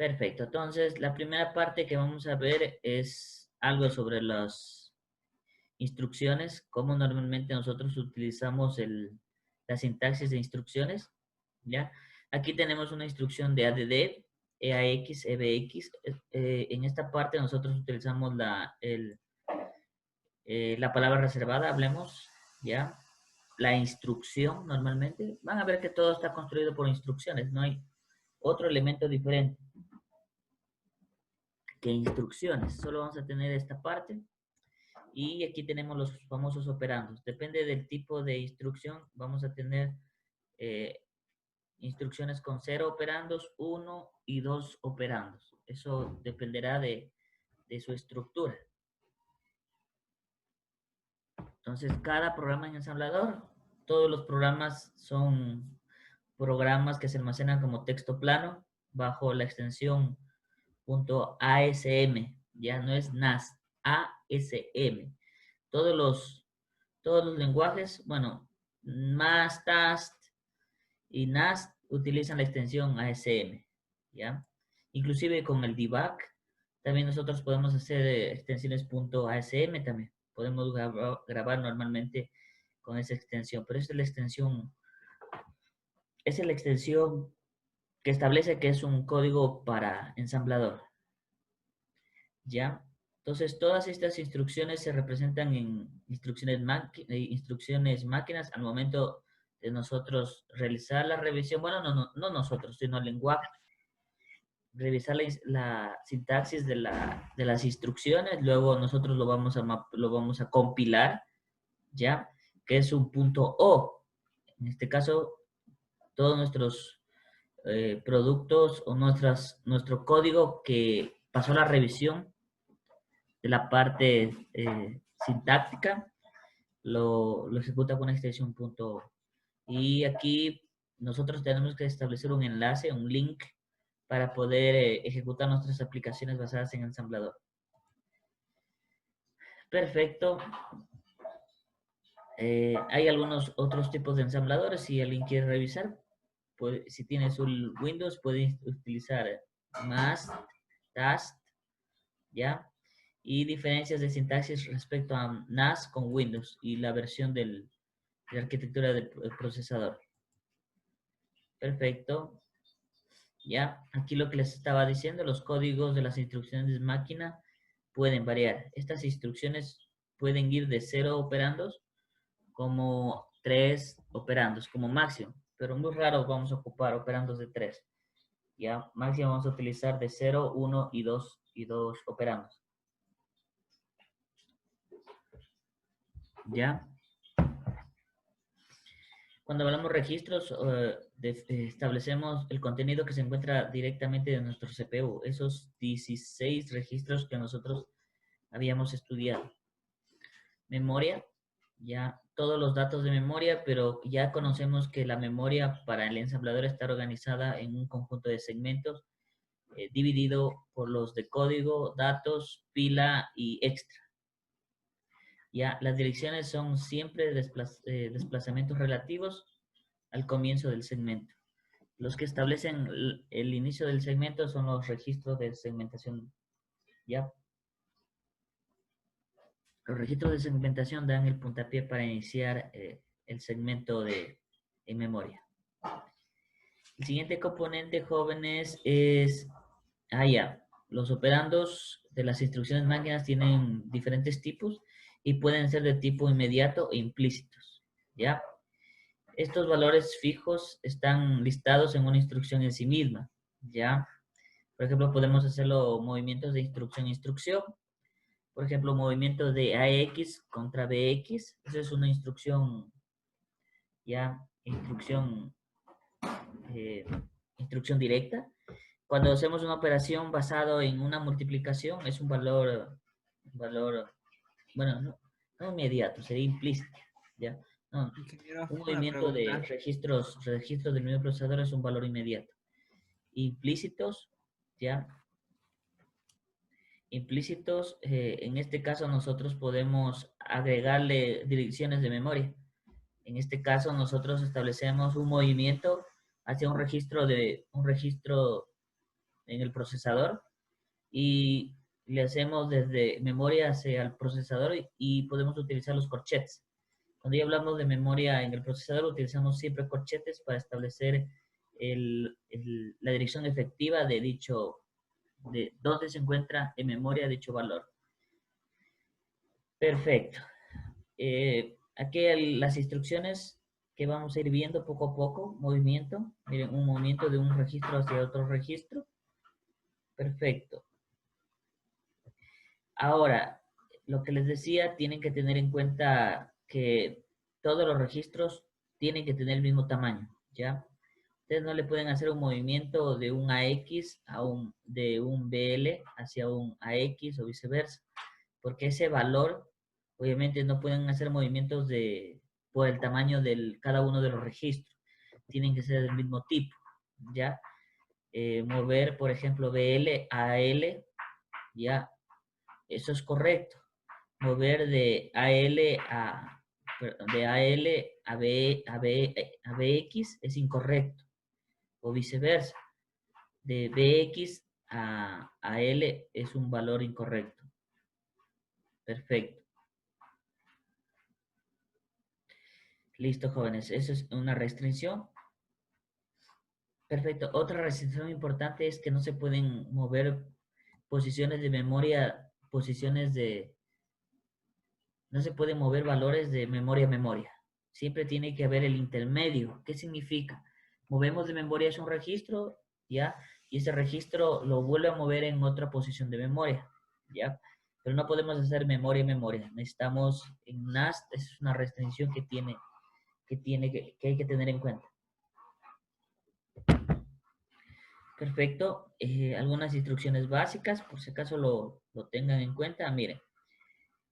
Perfecto. Entonces, la primera parte que vamos a ver es algo sobre las instrucciones, cómo normalmente nosotros utilizamos la sintaxis de instrucciones, ¿ya? Aquí tenemos una instrucción de ADD, EAX, EBX. En esta parte nosotros utilizamos la palabra reservada, hablemos, ¿ya? La instrucción normalmente. Van a ver que todo está construido por instrucciones, no hay otro elemento diferente que instrucciones. Solo vamos a tener esta parte. Y aquí tenemos los famosos operandos. Depende del tipo de instrucción, vamos a tener instrucciones con 0 operandos, 1 y 2 operandos. Eso dependerá de su estructura. Entonces, cada programa en ensamblador, todos los programas son programas que se almacenan como texto plano bajo la extensión .asm. Ya no es NAS, ASM. Todos los lenguajes, bueno, más TAST y NAST utilizan la extensión ASM, ¿ya? Inclusive con el debug, también nosotros podemos hacer extensiones .asm también. Podemos grabar normalmente con esa extensión, pero esa es la extensión que establece que es un código para ensamblador, ¿ya? Entonces, todas estas instrucciones se representan en instrucciones máquinas al momento de nosotros realizar la revisión. Bueno, no nosotros, sino el lenguaje. Revisar la sintaxis de las instrucciones, luego nosotros lo vamos a compilar, ¿ya? Que es un .o. En este caso, todos nuestros productos o nuestro código que pasó la revisión de la parte sintáctica, lo ejecuta con una extensión .o. Y aquí nosotros tenemos que establecer un enlace, un link, para poder ejecutar nuestras aplicaciones basadas en ensamblador. Perfecto. Hay algunos otros tipos de ensambladores. Si alguien quiere revisar, pues, si tienes un Windows, puedes utilizar MAST, TAST, ¿ya? Y diferencias de sintaxis respecto a NAS con Windows y la versión de la arquitectura del procesador. Perfecto. Ya, aquí lo que les estaba diciendo, los códigos de las instrucciones de máquina pueden variar. Estas instrucciones pueden ir de 0 operandos como 3 operandos, como máximo, pero muy raro vamos a ocupar operandos de 3. Ya, máximo vamos a utilizar de 0, 1 y 2 operandos. Ya. Cuando hablamos registros, establecemos el contenido que se encuentra directamente en nuestro CPU, esos 16 registros que nosotros habíamos estudiado. Memoria, ya todos los datos de memoria, pero ya conocemos que la memoria para el ensamblador está organizada en un conjunto de segmentos dividido por los de código, datos, pila y extra. Ya, las direcciones son siempre desplazamientos relativos al comienzo del segmento. Los que establecen el inicio del segmento son los registros de segmentación. Ya. Los registros de segmentación dan el puntapié para iniciar el segmento en memoria. El siguiente componente, jóvenes, es... ya. Los operandos de las instrucciones máquinas tienen diferentes tipos y pueden ser de tipo inmediato e implícitos. ¿Ya? Estos valores fijos están listados en una instrucción en sí misma. ¿Ya? Por ejemplo, podemos hacerlo movimientos de instrucción. Por ejemplo, movimiento de AX contra BX. Esa es una instrucción, ya, instrucción directa. Cuando hacemos una operación basado en una multiplicación, es un valor bueno, no inmediato, sería implícito, ¿ya? No, Ingeniero, un una movimiento de pregunta. registros del mismo procesador es un valor inmediato. Implícitos, ¿ya? Implícitos, en este caso nosotros podemos agregarle direcciones de memoria. En este caso nosotros establecemos un movimiento hacia un registro en el procesador y le hacemos desde memoria hacia el procesador y podemos utilizar los corchetes. Cuando ya hablamos de memoria en el procesador, utilizamos siempre corchetes para establecer la dirección efectiva de de dónde se encuentra en memoria dicho valor. Perfecto. Aquí las instrucciones que vamos a ir viendo poco a poco, movimiento, miren, un movimiento de un registro hacia otro registro. Perfecto. Ahora, lo que les decía, tienen que tener en cuenta que todos los registros tienen que tener el mismo tamaño, ¿ya? Ustedes no le pueden hacer un movimiento de un AX de un BL hacia un AX o viceversa, porque ese valor, obviamente no pueden hacer movimientos por el tamaño de cada uno de los registros. Tienen que ser del mismo tipo, ¿ya? Mover, por ejemplo, BL a AL, ¿ya? Eso es correcto. Mover de AL a BX es incorrecto. O viceversa. De BX a L es un valor incorrecto. Perfecto. Listo, jóvenes. Eso es una restricción. Perfecto. Otra restricción importante es que no se pueden mover posiciones de memoria, no se pueden mover valores de memoria a memoria. Siempre tiene que haber el intermedio. ¿Qué significa? Movemos de memoria a un registro, ¿ya? Y ese registro lo vuelve a mover en otra posición de memoria, ¿ya? Pero no podemos hacer memoria a memoria. Necesitamos, en NAS, es una restricción que hay que tener en cuenta. Perfecto. Algunas instrucciones básicas, por si acaso lo tengan en cuenta. Miren,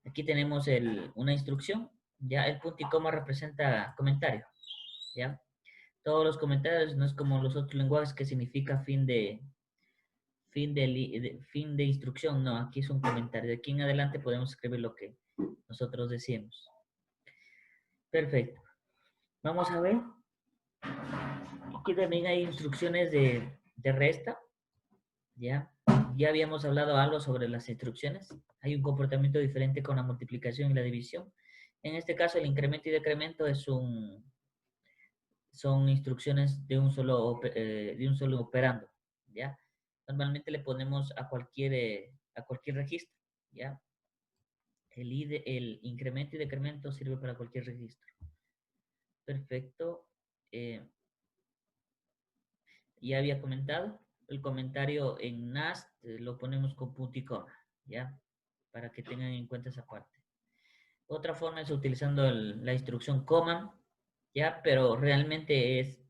aquí tenemos una instrucción, ya el punto y coma representa comentario, ya. Todos los comentarios no es como los otros lenguajes que significa fin de instrucción, no, aquí es un comentario. De aquí en adelante podemos escribir lo que nosotros decimos. Perfecto. Vamos a ver. Aquí también hay instrucciones de resta, ya. Ya habíamos hablado algo sobre las instrucciones. Hay un comportamiento diferente con la multiplicación y la división. En este caso, el incremento y decremento son instrucciones de un solo operando, ¿ya? Normalmente le ponemos a cualquier registro, ¿ya? El incremento y decremento sirve para cualquier registro. Perfecto. Ya había comentado, el comentario en NAST lo ponemos con punto y coma, ¿ya? Para que tengan en cuenta esa parte. Otra forma es utilizando la instrucción command, ¿ya? Pero realmente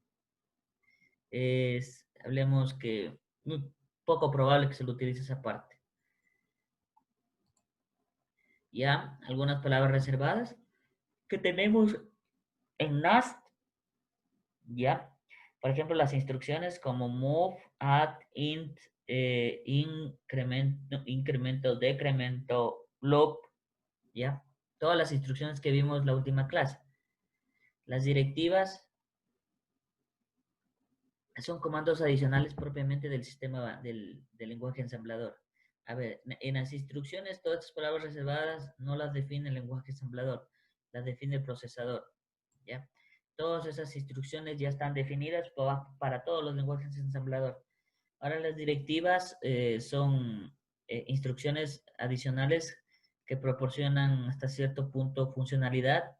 hablemos que muy poco probable que se lo utilice esa parte. ¿Ya? Algunas palabras reservadas que tenemos en NAST, ¿ya? Por ejemplo, las instrucciones como move, add, int, incremento, decremento, loop, ¿ya? Todas las instrucciones que vimos la última clase. Las directivas son comandos adicionales propiamente del sistema del lenguaje ensamblador. A ver, en las instrucciones, todas estas palabras reservadas no las define el lenguaje ensamblador, las define el procesador, ¿ya? Todas esas instrucciones ya están definidas para todos los lenguajes ensamblador. Ahora las directivas son instrucciones adicionales que proporcionan hasta cierto punto funcionalidad,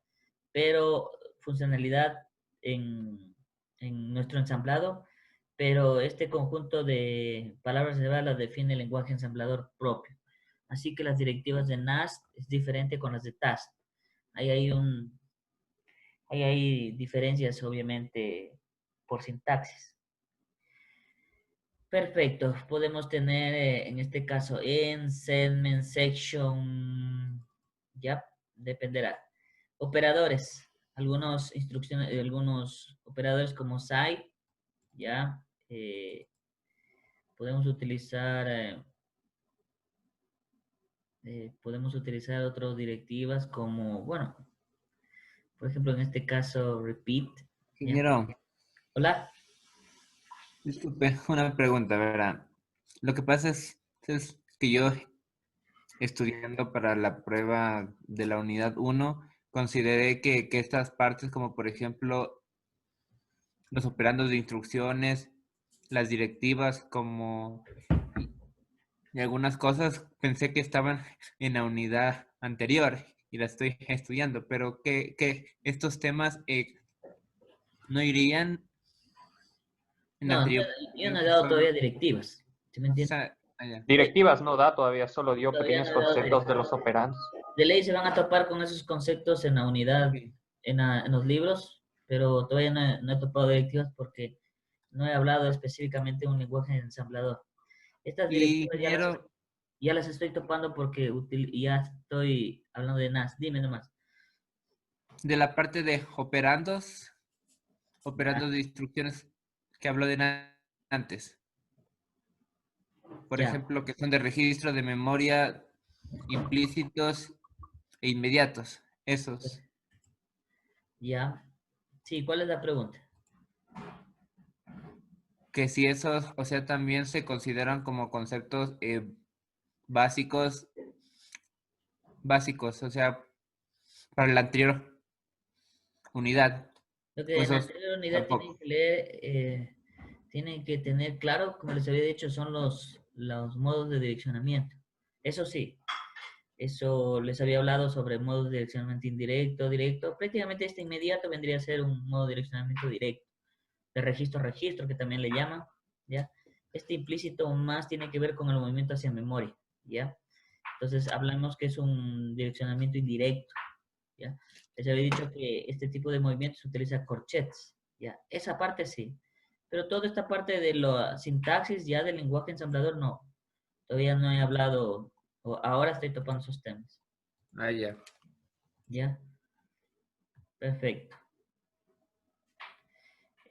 pero funcionalidad en nuestro ensamblado, pero este conjunto de palabras reservadas las define el lenguaje ensamblador propio. Así que las directivas de NAST es diferente con las de TAST. Ahí hay diferencias, obviamente, por sintaxis. Perfecto. Podemos tener, en este caso, en segment, section, ya, dependerá. Operadores. Algunos operadores como site, ya, podemos utilizar otras directivas como, bueno, por ejemplo, en este caso, repeat. ¿Ya? Ingeniero, Hola. disculpe, una pregunta, ¿verdad? Lo que pasa es que yo, estudiando para la prueba de la unidad uno, consideré que estas partes, como por ejemplo los operandos de instrucciones, las directivas, como y algunas cosas, pensé que estaban en la unidad anterior y la estoy estudiando, pero que estos temas no irían en la No, anterior, yo no he que dado solo, todavía directivas. ¿Sí me o entiendes? sea, allá. Directivas no da todavía, solo dio Todavía pequeños no he dado conceptos de directivas. los operandos. De ley se van a topar con esos conceptos en la unidad, Ok. en los libros, pero todavía no he topado directivas porque no he hablado específicamente de un lenguaje ensamblador. Estas Y directivas ingeniero, ya las estoy topando porque ya estoy hablando de NAS. Dime nomás. de la parte de Ya, operandos de instrucciones que habló de antes, por ya, ejemplo, que son de registro de memoria implícitos e inmediatos, esos. ya. Sí, ¿cuál es la pregunta? Que si esos, o sea, también se consideran como conceptos básicos, básicos, o sea, para la anterior unidad, Lo que o en la esos anterior unidad tienen tampoco. que leer, tienen que tener claro, como les había dicho, son los modos de direccionamiento. Eso sí, eso les había hablado sobre modos de direccionamiento indirecto, directo. Prácticamente este inmediato vendría a ser un modo de direccionamiento directo, de registro a registro, que también le llaman, ¿ya? Este implícito más tiene que ver con el movimiento hacia memoria, ¿ya? Entonces hablamos que es un direccionamiento indirecto, ¿ya? Les había dicho que este tipo de movimientos se utiliza corchets, ¿ya? Esa parte sí. Pero toda esta parte de la sintaxis ya del lenguaje ensamblador, no. Todavía no he hablado, o ahora estoy topando esos temas, Ah, ya. ¿ya? Perfecto.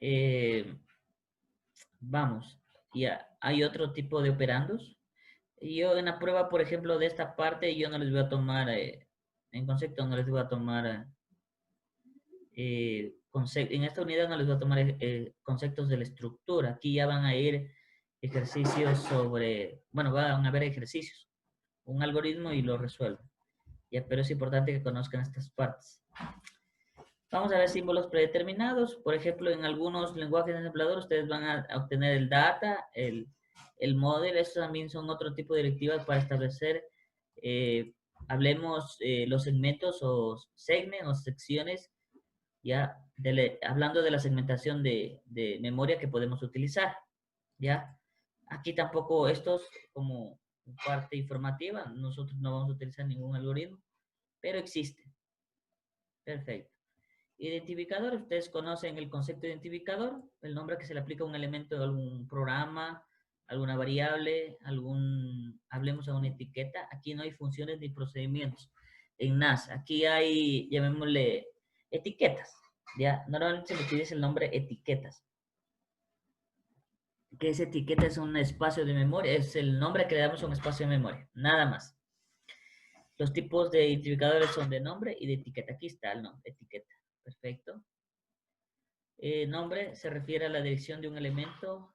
Eh, vamos, ya. Hay otro tipo de operandos. Yo en la prueba, por ejemplo, de esta parte, yo no les voy a tomar, en concepto, no les voy a tomar en esta unidad no les voy a tomar conceptos de la estructura. Aquí ya van a ir ejercicios sobre, bueno, van a haber ejercicios, un algoritmo y lo resuelven. Ya, pero es importante que conozcan estas partes. Vamos a ver símbolos predeterminados. Por ejemplo, en algunos lenguajes de ensamblador ustedes van a obtener el data, el model. Estos también son otro tipo de directivas para establecer, eh, hablemos, los segmentos o segments o secciones, ya hablando de la segmentación de memoria que podemos utilizar, ya. Aquí tampoco estos como parte informativa, nosotros no vamos a utilizar ningún algoritmo, pero existen. Perfecto. Identificador, ustedes conocen el concepto de identificador, el nombre que se le aplica a un elemento de algún programa, alguna variable, hablemos a una etiqueta. Aquí no hay funciones ni procedimientos. En NAS, aquí hay, llamémosle, etiquetas. Ya, normalmente se le utiliza el nombre etiquetas. Que esa etiqueta es un espacio de memoria, es el nombre que le damos a un espacio de memoria, nada más. Los tipos de identificadores son de nombre y de etiqueta. Aquí está el nombre, etiqueta. Perfecto. Nombre se refiere a la dirección de un elemento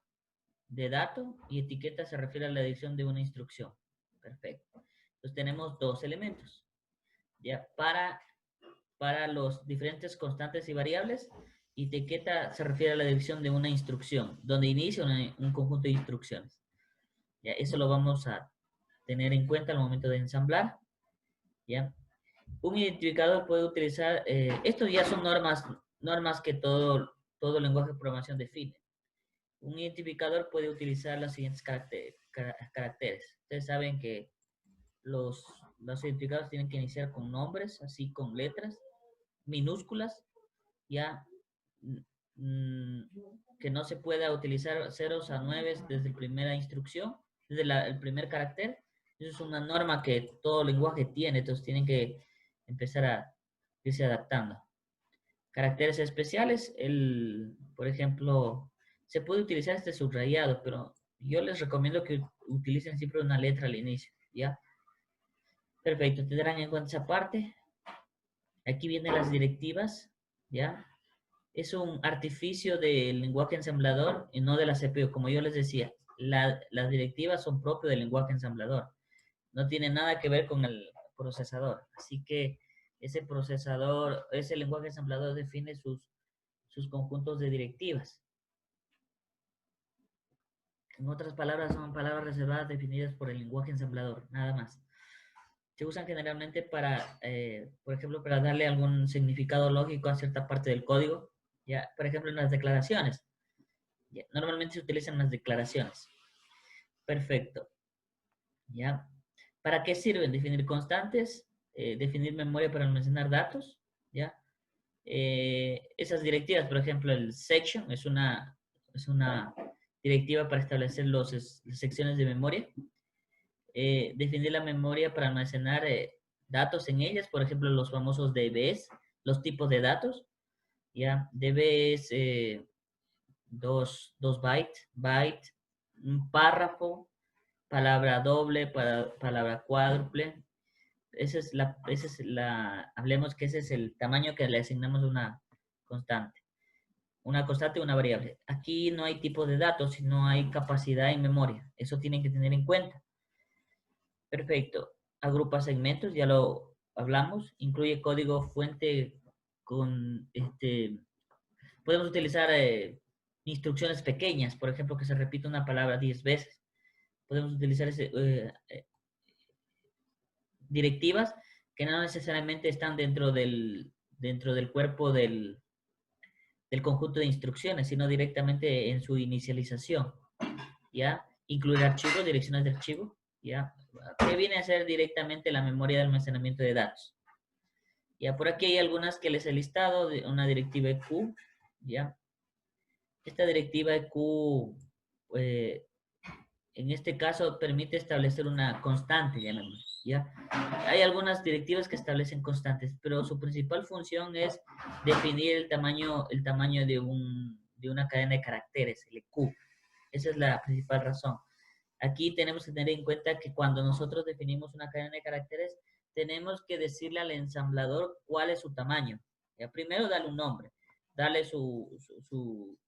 de dato y etiqueta se refiere a la dirección de una instrucción. Perfecto. Entonces tenemos dos elementos. Ya, para los diferentes constantes y variables, etiqueta se refiere a la dirección de una instrucción, donde inicia un conjunto de instrucciones. Ya, eso lo vamos a tener en cuenta al momento de ensamblar. ¿Ya? Un identificador puede utilizar, estos ya son normas que todo lenguaje de programación define. Un identificador puede utilizar los siguientes caracteres. Ustedes saben que los identificadores tienen que iniciar con nombres, así con letras minúsculas, ya que no se pueda utilizar ceros a 9 desde la primera instrucción, desde el primer carácter. Eso es una norma que todo lenguaje tiene, entonces tienen que empezar a irse adaptando. Caracteres especiales, por ejemplo, se puede utilizar este subrayado, pero yo les recomiendo que utilicen siempre una letra al inicio, ¿ya? Perfecto, tendrán en cuenta esa parte. Aquí vienen las directivas, ¿ya? Es un artificio del lenguaje ensamblador y no de la CPU. Como yo les decía, las directivas son propias del lenguaje ensamblador. No tiene nada que ver con el procesador. Así que ese procesador, ese lenguaje ensamblador define sus conjuntos de directivas. En otras palabras, son palabras reservadas definidas por el lenguaje ensamblador, nada más. Se usan generalmente para, por ejemplo, para darle algún significado lógico a cierta parte del código. Ya, por ejemplo, en las declaraciones. Ya, normalmente se utilizan las declaraciones. Perfecto. ¿Ya? ¿Para qué sirven? Definir constantes, definir memoria para almacenar datos, ¿ya? Esas directivas, por ejemplo, el section es una directiva para establecer las secciones de memoria. Definir la memoria para almacenar datos en ellas, por ejemplo, los famosos DBs, los tipos de datos, ¿ya? DB es 2 byte, un párrafo, palabra doble, palabra cuádruple. Hablemos que ese es el tamaño que le asignamos a una constante. Una constante y una variable. Aquí no hay tipo de datos, sino hay capacidad y memoria. Eso tienen que tener en cuenta. Perfecto. Agrupa segmentos, ya lo hablamos. Incluye código fuente con, podemos utilizar instrucciones pequeñas, por ejemplo, que se repita una palabra 10 veces. Podemos utilizar directivas que no necesariamente están dentro del cuerpo del conjunto de instrucciones, sino directamente en su inicialización, ¿ya? Incluir archivos, direcciones de archivo, ¿ya? Que viene a ser directamente la memoria de almacenamiento de datos. Ya, por aquí hay algunas que les he listado, de una directiva EQ, ¿ya? Esta directiva EQ, en este caso, permite establecer una constante, ¿ya? Hay algunas directivas que establecen constantes, pero su principal función es definir el tamaño de una cadena de caracteres, el EQ. Esa es la principal razón. Aquí tenemos que tener en cuenta que cuando nosotros definimos una cadena de caracteres, tenemos que decirle al ensamblador cuál es su tamaño. ¿Ya? Primero, darle un nombre, darle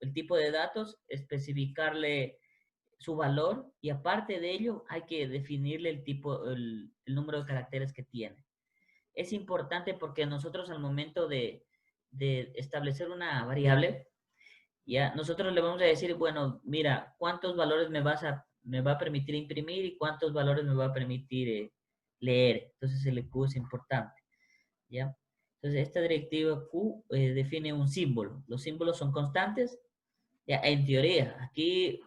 el tipo de datos, especificarle su valor y aparte de ello hay que definirle el número de caracteres que tiene. Es importante porque nosotros al momento de establecer una variable, ya nosotros le vamos a decir, bueno, mira, ¿cuántos valores me va a permitir imprimir y cuántos valores me va a permitir leer? Entonces el Q es importante, ¿ya? Entonces esta directiva Q define un símbolo. Los símbolos son constantes, ya, en teoría. Aquí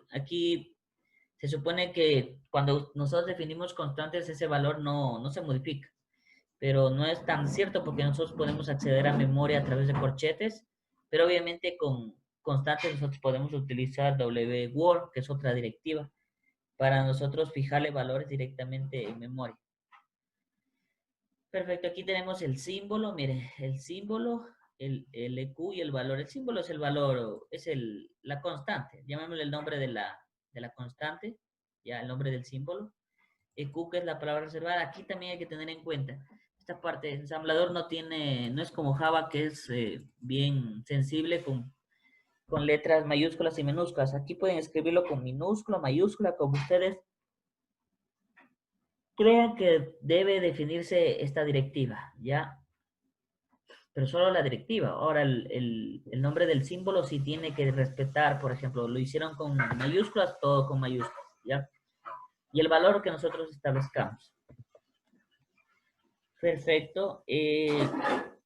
se supone que cuando nosotros definimos constantes, ese valor no se modifica. Pero no es tan cierto porque nosotros podemos acceder a memoria a través de corchetes, pero obviamente con constantes nosotros podemos utilizar wword, que es otra directiva, para nosotros fijarle valores directamente en memoria. Perfecto, aquí tenemos el símbolo, mire, el símbolo, el EQ y el valor. El símbolo es el valor, es la constante, llamémosle el nombre de la constante, ya el nombre del símbolo. EQ, que es la palabra reservada, aquí también hay que tener en cuenta. Esta parte, el ensamblador no es como Java, que es bien sensible con letras mayúsculas y minúsculas. Aquí pueden escribirlo con minúscula, mayúscula, como ustedes crean que debe definirse esta directiva, ¿ya? Pero solo la directiva. Ahora, el nombre del símbolo sí tiene que respetar, por ejemplo, lo hicieron con mayúsculas, todo con mayúsculas, ¿ya? Y el valor que nosotros establezcamos. Perfecto.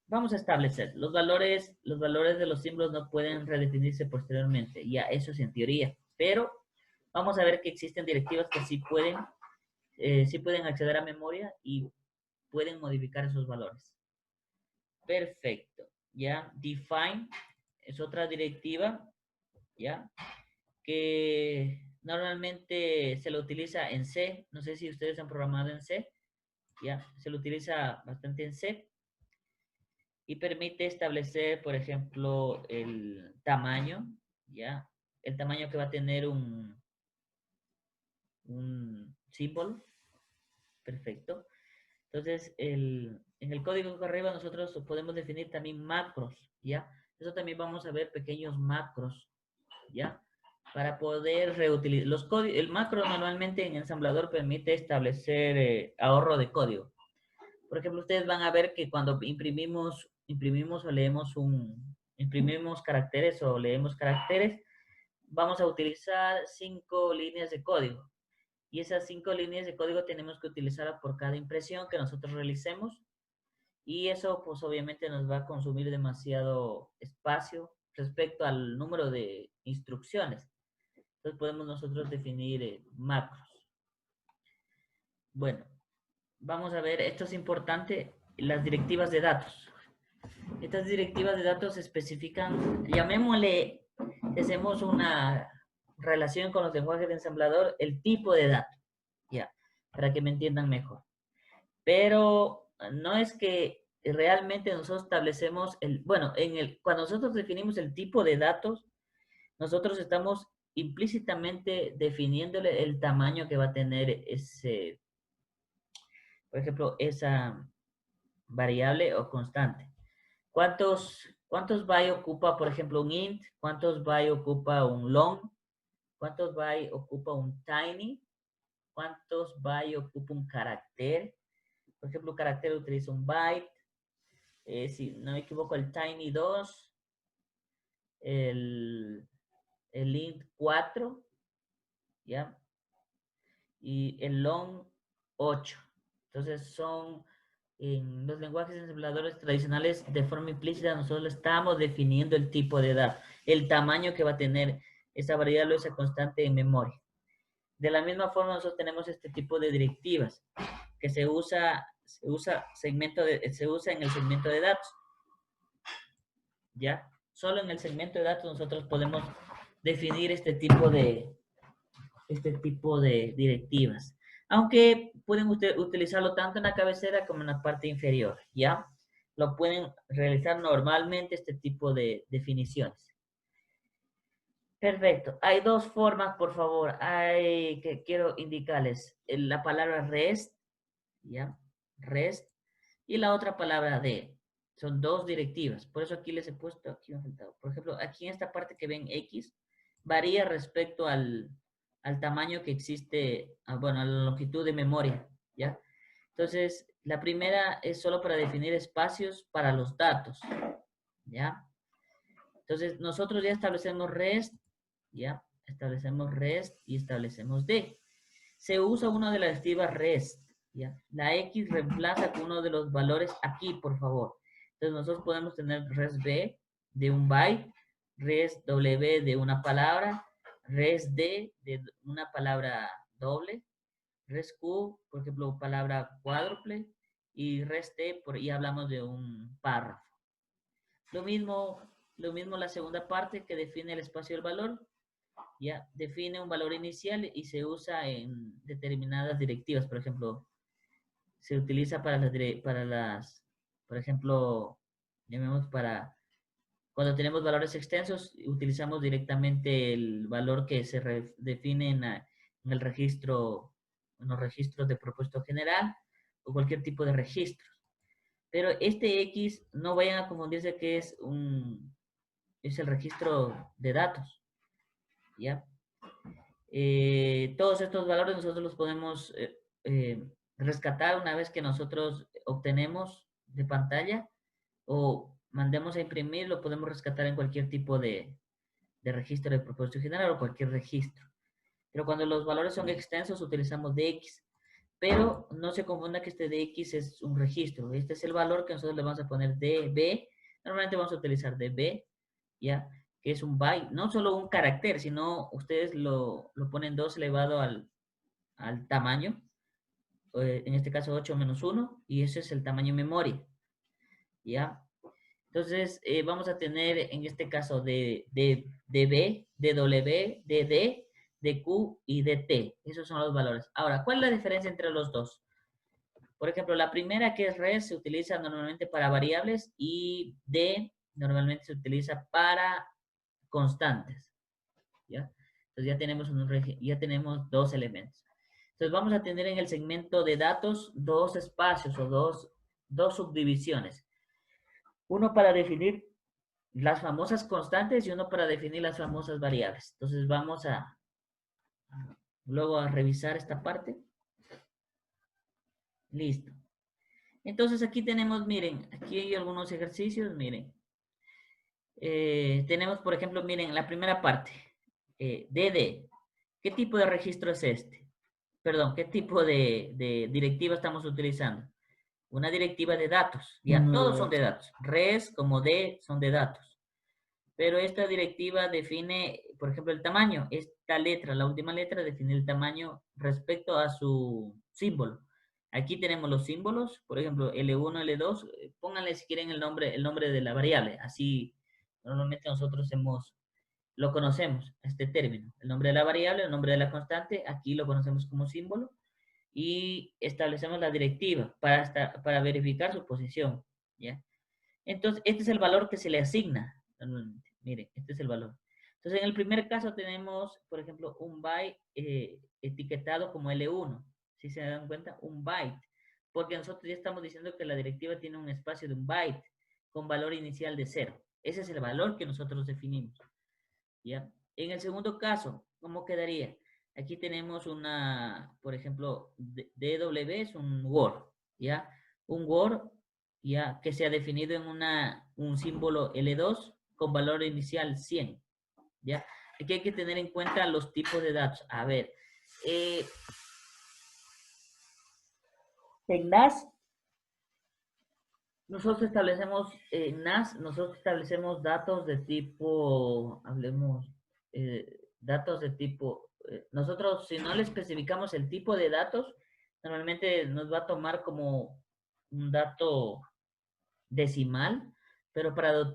Vamos a establecer los valores de los símbolos no pueden redefinirse posteriormente. Ya, eso es en teoría. Pero vamos a ver que existen directivas que sí pueden acceder a memoria y pueden modificar esos valores. Perfecto. Ya, define es otra directiva, ya, que normalmente se lo utiliza en C. No sé si ustedes han programado en C. Ya, se lo utiliza bastante en C y permite establecer, por ejemplo, el tamaño, ya, el tamaño que va a tener un símbolo. Perfecto. Entonces, en el código que arriba nosotros podemos definir también macros, ¿ya? Eso también vamos a ver pequeños macros, ¿ya? para poder reutilizar los códigos. El macro normalmente en ensamblador permite establecer ahorro de código. Por ejemplo, ustedes van a ver que cuando imprimimos o leemos imprimimos caracteres o leemos caracteres, vamos a utilizar 5 líneas de código. Y esas 5 líneas de código tenemos que utilizarlas por cada impresión que nosotros realicemos. Y eso, pues obviamente nos va a consumir demasiado espacio respecto al número de instrucciones. Entonces podemos nosotros definir macros. Bueno, vamos a ver, esto es importante, las directivas de datos. Estas directivas de datos especifican, llamémosle, hacemos una relación con los lenguajes de ensamblador, el tipo de dato, ya, para que me entiendan mejor. Pero no es que realmente nosotros establecemos cuando nosotros definimos el tipo de datos, nosotros estamos implícitamente definiéndole el tamaño que va a tener ese, por ejemplo, esa variable o constante. ¿Cuántos bytes ocupa, por ejemplo, un int? ¿Cuántos bytes ocupa un long? ¿Cuántos bytes ocupa un tiny? ¿Cuántos bytes ocupa un carácter? Por ejemplo, un carácter utiliza un byte. Si no me equivoco, el tiny 2, el int 4, ¿ya? Y el long 8. Entonces son, en los lenguajes ensambladores tradicionales, de forma implícita, nosotros estamos definiendo el tipo de dato, el tamaño que va a tener esa variable o esa constante en memoria. De la misma forma, nosotros tenemos este tipo de directivas que se usa en el segmento de datos. ¿Ya? Solo en el segmento de datos nosotros podemos definir este tipo de directivas. Aunque pueden utilizarlo tanto en la cabecera como en la parte inferior, ¿ya? Lo pueden realizar normalmente este tipo de definiciones. Perfecto. Hay dos formas, por favor, que quiero indicarles. La palabra REST, ¿ya? REST. Y la otra palabra D. Son dos directivas. Por eso aquí les he puesto, aquí me ha faltado. Por ejemplo, aquí en esta parte que ven X, varía respecto al tamaño que existe, a la longitud de memoria, ¿ya? Entonces, la primera es solo para definir espacios para los datos, ¿ya? Entonces, nosotros ya establecemos REST, ¿ya? Establecemos REST y establecemos D. Se usa una de las directivas REST, ¿ya? La X reemplaza con uno de los valores aquí, por favor. Entonces, nosotros podemos tener REST B de un byte, REST W de una palabra, REST D de una palabra doble, REST Q, por ejemplo, palabra cuádruple, y REST T, y hablamos de un párrafo. Lo mismo la segunda parte que define el espacio del valor, ya define un valor inicial y se usa en determinadas directivas. Por ejemplo, se utiliza por ejemplo, llamemos cuando tenemos valores extensos, utilizamos directamente el valor que se define en el registro, en los registros de propósito general o cualquier tipo de registro. Pero este X, no vayan a confundirse que es el registro de datos, ¿ya? Todos estos valores nosotros los podemos rescatar una vez que nosotros obtenemos de pantalla o mandemos a imprimir, lo podemos rescatar en cualquier tipo de registro de propósito general o cualquier registro. Pero cuando los valores son extensos utilizamos dx. Pero no se confunda que este dx es un registro. Este es el valor que nosotros le vamos a poner db. Normalmente vamos a utilizar db, ¿ya? Que es un byte, no solo un carácter, sino ustedes lo ponen 2 elevado al tamaño, en este caso 8 menos 1, y ese es el tamaño memoria, ¿ya? Entonces, vamos a tener en este caso de db, dw, dd, dq y dt. Esos son los valores. Ahora, ¿cuál es la diferencia entre los dos? Por ejemplo, la primera, que es res, se utiliza normalmente para variables y d normalmente se utiliza para constantes, ¿ya? Entonces ya tenemos dos elementos. Entonces vamos a tener en el segmento de datos dos espacios o dos subdivisiones. Uno para definir las famosas constantes y uno para definir las famosas variables. Entonces vamos luego a revisar esta parte. Listo. Entonces aquí tenemos, miren, aquí hay algunos ejercicios, miren. Tenemos, por ejemplo, miren, la primera parte, DD. ¿Qué tipo de registro es este? Perdón, ¿qué tipo de directiva estamos utilizando? Una directiva de datos. Ya, todos son de datos. Res como D son de datos. Pero esta directiva define, por ejemplo, el tamaño. Esta letra, la última letra, define el tamaño respecto a su símbolo. Aquí tenemos los símbolos, por ejemplo, L1, L2. Pónganle si quieren el nombre de la variable. Así, normalmente nosotros lo conocemos, este término. El nombre de la variable, el nombre de la constante, aquí lo conocemos como símbolo. Y establecemos la directiva para verificar su posición. ¿Ya? Entonces, este es el valor que se le asigna normalmente. Miren, este es el valor. Entonces, en el primer caso tenemos, por ejemplo, un byte etiquetado como L1. Si se dan cuenta, un byte. Porque nosotros ya estamos diciendo que la directiva tiene un espacio de un byte con valor inicial de 0. Ese es el valor que nosotros definimos. ¿Ya? En el segundo caso, ¿cómo quedaría? Aquí tenemos una, por ejemplo, DW es un Word, ¿ya? Un Word, ¿ya? Que se ha definido en un símbolo L2 con valor inicial 100, ¿ya? Aquí hay que tener en cuenta los tipos de datos. A ver, en NAS, nosotros establecemos datos de tipo, hablemos, datos de tipo, nosotros si no le especificamos el tipo de datos, normalmente nos va a tomar como un dato decimal, pero hablemos,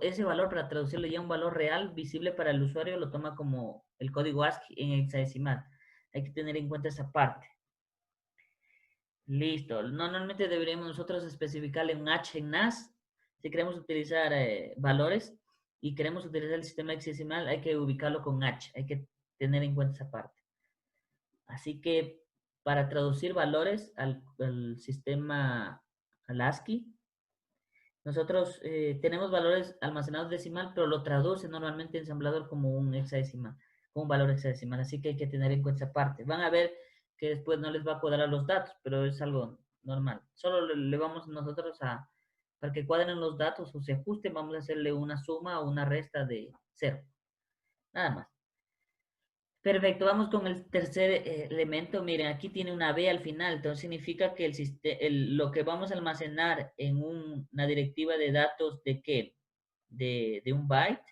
ese valor para traducirlo ya a un valor real visible para el usuario lo toma como el código ASCII en hexadecimal. Hay que tener en cuenta esa parte. Listo. Normalmente deberíamos nosotros especificarle un H en NAS. Si queremos utilizar valores y queremos utilizar el sistema hexadecimal, hay que ubicarlo con H. Hay que tener en cuenta esa parte. Así que para traducir valores al sistema, al ASCII, nosotros tenemos valores almacenados decimal, pero lo traduce normalmente ensamblador como un hexadecimal, como un valor hexadecimal. Así que hay que tener en cuenta esa parte. Van a ver que después no les va a cuadrar los datos, pero es algo normal. Solo le vamos nosotros para que cuadren los datos o se ajusten, vamos a hacerle una suma o una resta de 0. Nada más. Perfecto, vamos con el tercer elemento. Miren, aquí tiene una B al final, entonces significa que lo que vamos a almacenar en una directiva de datos de ¿qué? De un byte,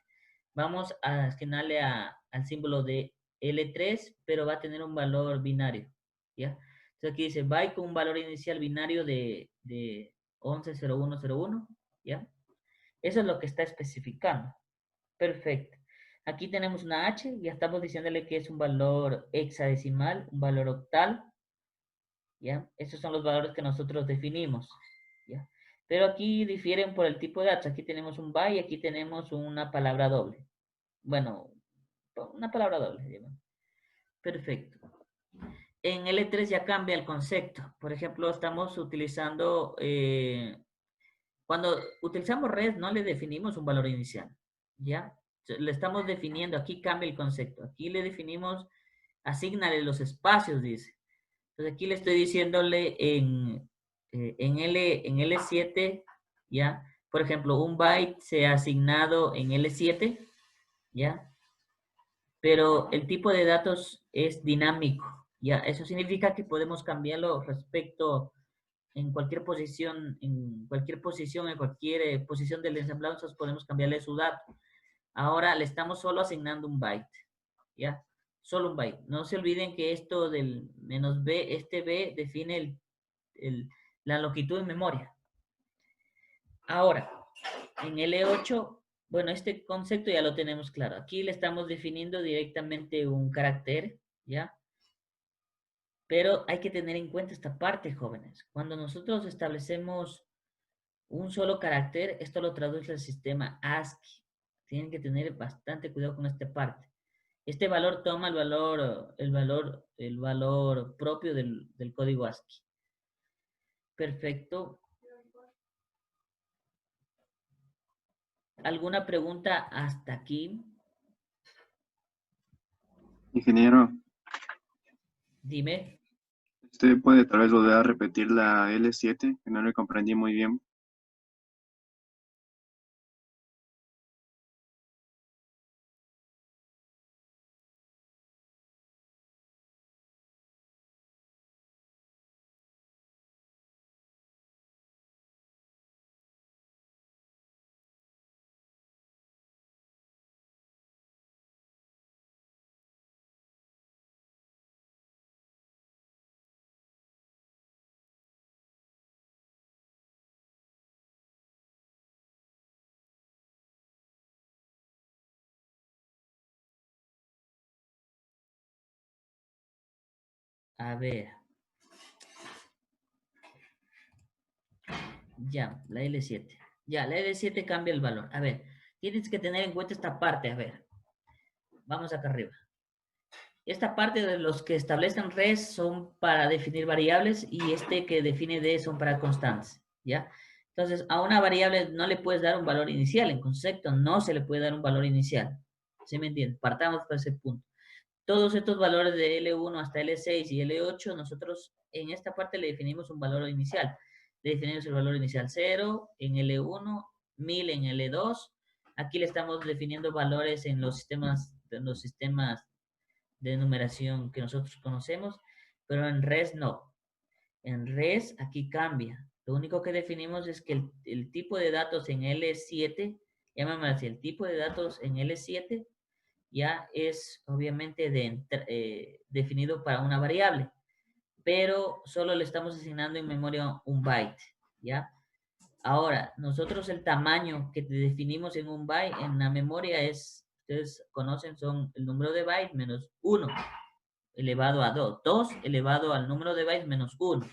vamos a asignarle al símbolo de L3, pero va a tener un valor binario, ¿ya? Entonces aquí dice byte con un valor inicial binario de 110101, ¿ya? Eso es lo que está especificando. Perfecto. Aquí tenemos una H, ya estamos diciéndole que es un valor hexadecimal, un valor octal, ¿ya? Esos son los valores que nosotros definimos, ¿ya? Pero aquí difieren por el tipo de datos. Aquí tenemos un byte y aquí tenemos una palabra doble. Bueno, una palabra doble, digamos. Perfecto. En L3 ya cambia el concepto. Por ejemplo, estamos utilizando, cuando utilizamos red, no le definimos un valor inicial, ¿ya? Le estamos definiendo, aquí cambia el concepto. Aquí le definimos, asígnale los espacios, dice. Entonces aquí le estoy diciéndole en L7, ¿ya? Por ejemplo, un byte se ha asignado en L7, ¿ya? Pero el tipo de datos es dinámico, ¿ya? Eso significa que podemos cambiarlo respecto en cualquier posición, en cualquier posición del ensamblado, nosotros podemos cambiarle su dato. Ahora le estamos solo asignando un byte, ¿ya? Solo un byte. No se olviden que esto del menos b, este b define la longitud en memoria. Ahora, en L8, bueno, este concepto ya lo tenemos claro. Aquí le estamos definiendo directamente un carácter, ¿ya? Pero hay que tener en cuenta esta parte, jóvenes. Cuando nosotros establecemos un solo carácter, esto lo traduce el sistema ASCII. Tienen que tener bastante cuidado con esta parte. Este valor toma el valor propio del código ASCII. Perfecto. ¿Alguna pregunta hasta aquí? Ingeniero, Dime. ¿usted puede tal vez volver a repetir la L7? Que no le comprendí muy bien. A ver. Ya, la L7. Ya, la L7 cambia el valor. A ver, tienes que tener en cuenta esta parte. A ver, vamos acá arriba. Esta parte de los que establecen res son para definir variables y este que define d son para constantes, ¿ya? Entonces, a una variable no le puedes dar un valor inicial. En concepto, no se le puede dar un valor inicial. ¿Sí me entienden? Partamos por ese punto. Todos estos valores de L1 hasta L6 y L8, nosotros en esta parte le definimos un valor inicial. Le definimos el valor inicial 0 en L1, 1000 en L2. Aquí le estamos definiendo valores en los sistemas de numeración que nosotros conocemos, pero en res no. En res aquí cambia. Lo único que definimos es que el tipo de datos en L7, llámame así, el tipo de datos en L7 ya es obviamente definido para una variable, pero solo le estamos asignando en memoria un byte, ¿ya? Ahora, nosotros el tamaño que definimos en un byte en la memoria es, ustedes conocen, son el número de bytes menos 1 elevado a 2, 2 elevado al número de bytes menos 1.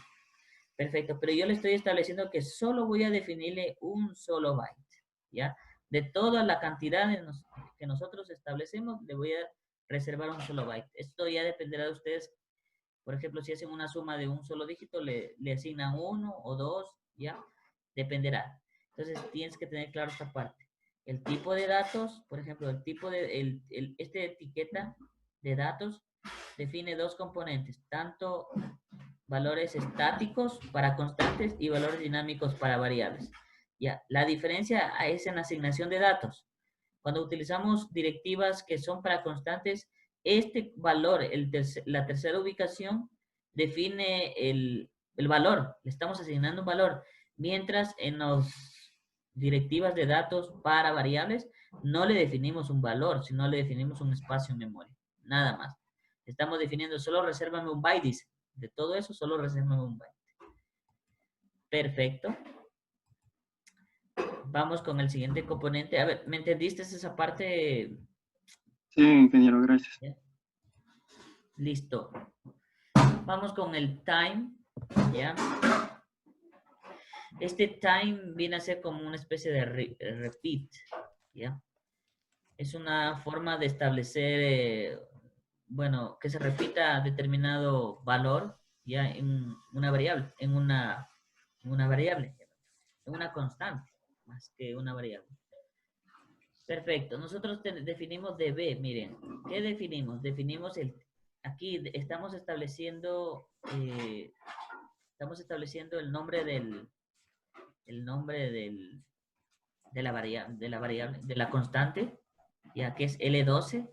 Perfecto, pero yo le estoy estableciendo que solo voy a definirle un solo byte, ¿ya? De toda la cantidad que nosotros establecemos, le voy a reservar un solo byte. Esto ya dependerá de ustedes. Por ejemplo, si hacen una suma de un solo dígito, le asignan 1 o 2, ¿ya? Dependerá. Entonces, tienes que tener claro esta parte. El tipo de datos, por ejemplo, el tipo de, este etiqueta de datos define dos componentes, tanto valores estáticos para constantes y valores dinámicos para variables. Ya, la diferencia es en la asignación de datos. Cuando utilizamos directivas que son para constantes, este valor, la tercera ubicación, define el valor. Le estamos asignando un valor. Mientras en las directivas de datos para variables, no le definimos un valor, sino le definimos un espacio en memoria. Nada más. Estamos definiendo, solo resérvame un byte, dice. De todo eso, solo resérvame un byte. Perfecto. Vamos con el siguiente componente. A ver, ¿me entendiste esa parte? Sí, ingeniero, gracias. ¿Ya? Listo. Vamos con el time, ¿ya? Este time viene a ser como una especie de repeat, ¿ya? Es una forma de establecer, bueno, que se repita determinado valor, ¿ya? En una variable, en una variable, en una constante, más que una variable. Perfecto. Nosotros definimos DB, miren, ¿qué definimos? Definimos aquí estamos estableciendo el nombre de la constante, ya que es L12,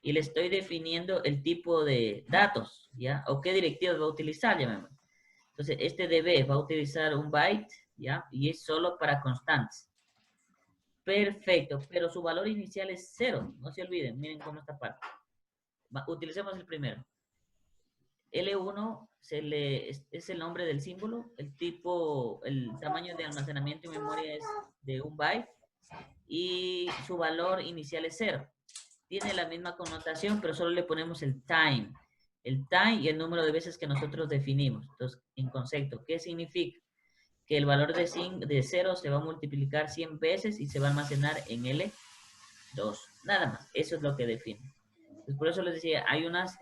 y le estoy definiendo el tipo de datos, ¿ya? O qué directivas va a utilizar, llamémoslo. Entonces, este DB va a utilizar un byte, ¿ya? Y es solo para constantes. Perfecto, pero su valor inicial es 0. No se olviden, miren cómo esta parte. Utilicemos el primero. L1 es el nombre del símbolo, el tipo, el tamaño de almacenamiento en memoria es de un byte y su valor inicial es 0. Tiene la misma connotación, pero solo le ponemos el time. El time y el número de veces que nosotros definimos. Entonces, en concepto, ¿qué significa? Que el valor de 0 se va a multiplicar 100 veces y se va a almacenar en L2. Nada más, eso es lo que define. Entonces, por eso les decía, hay unas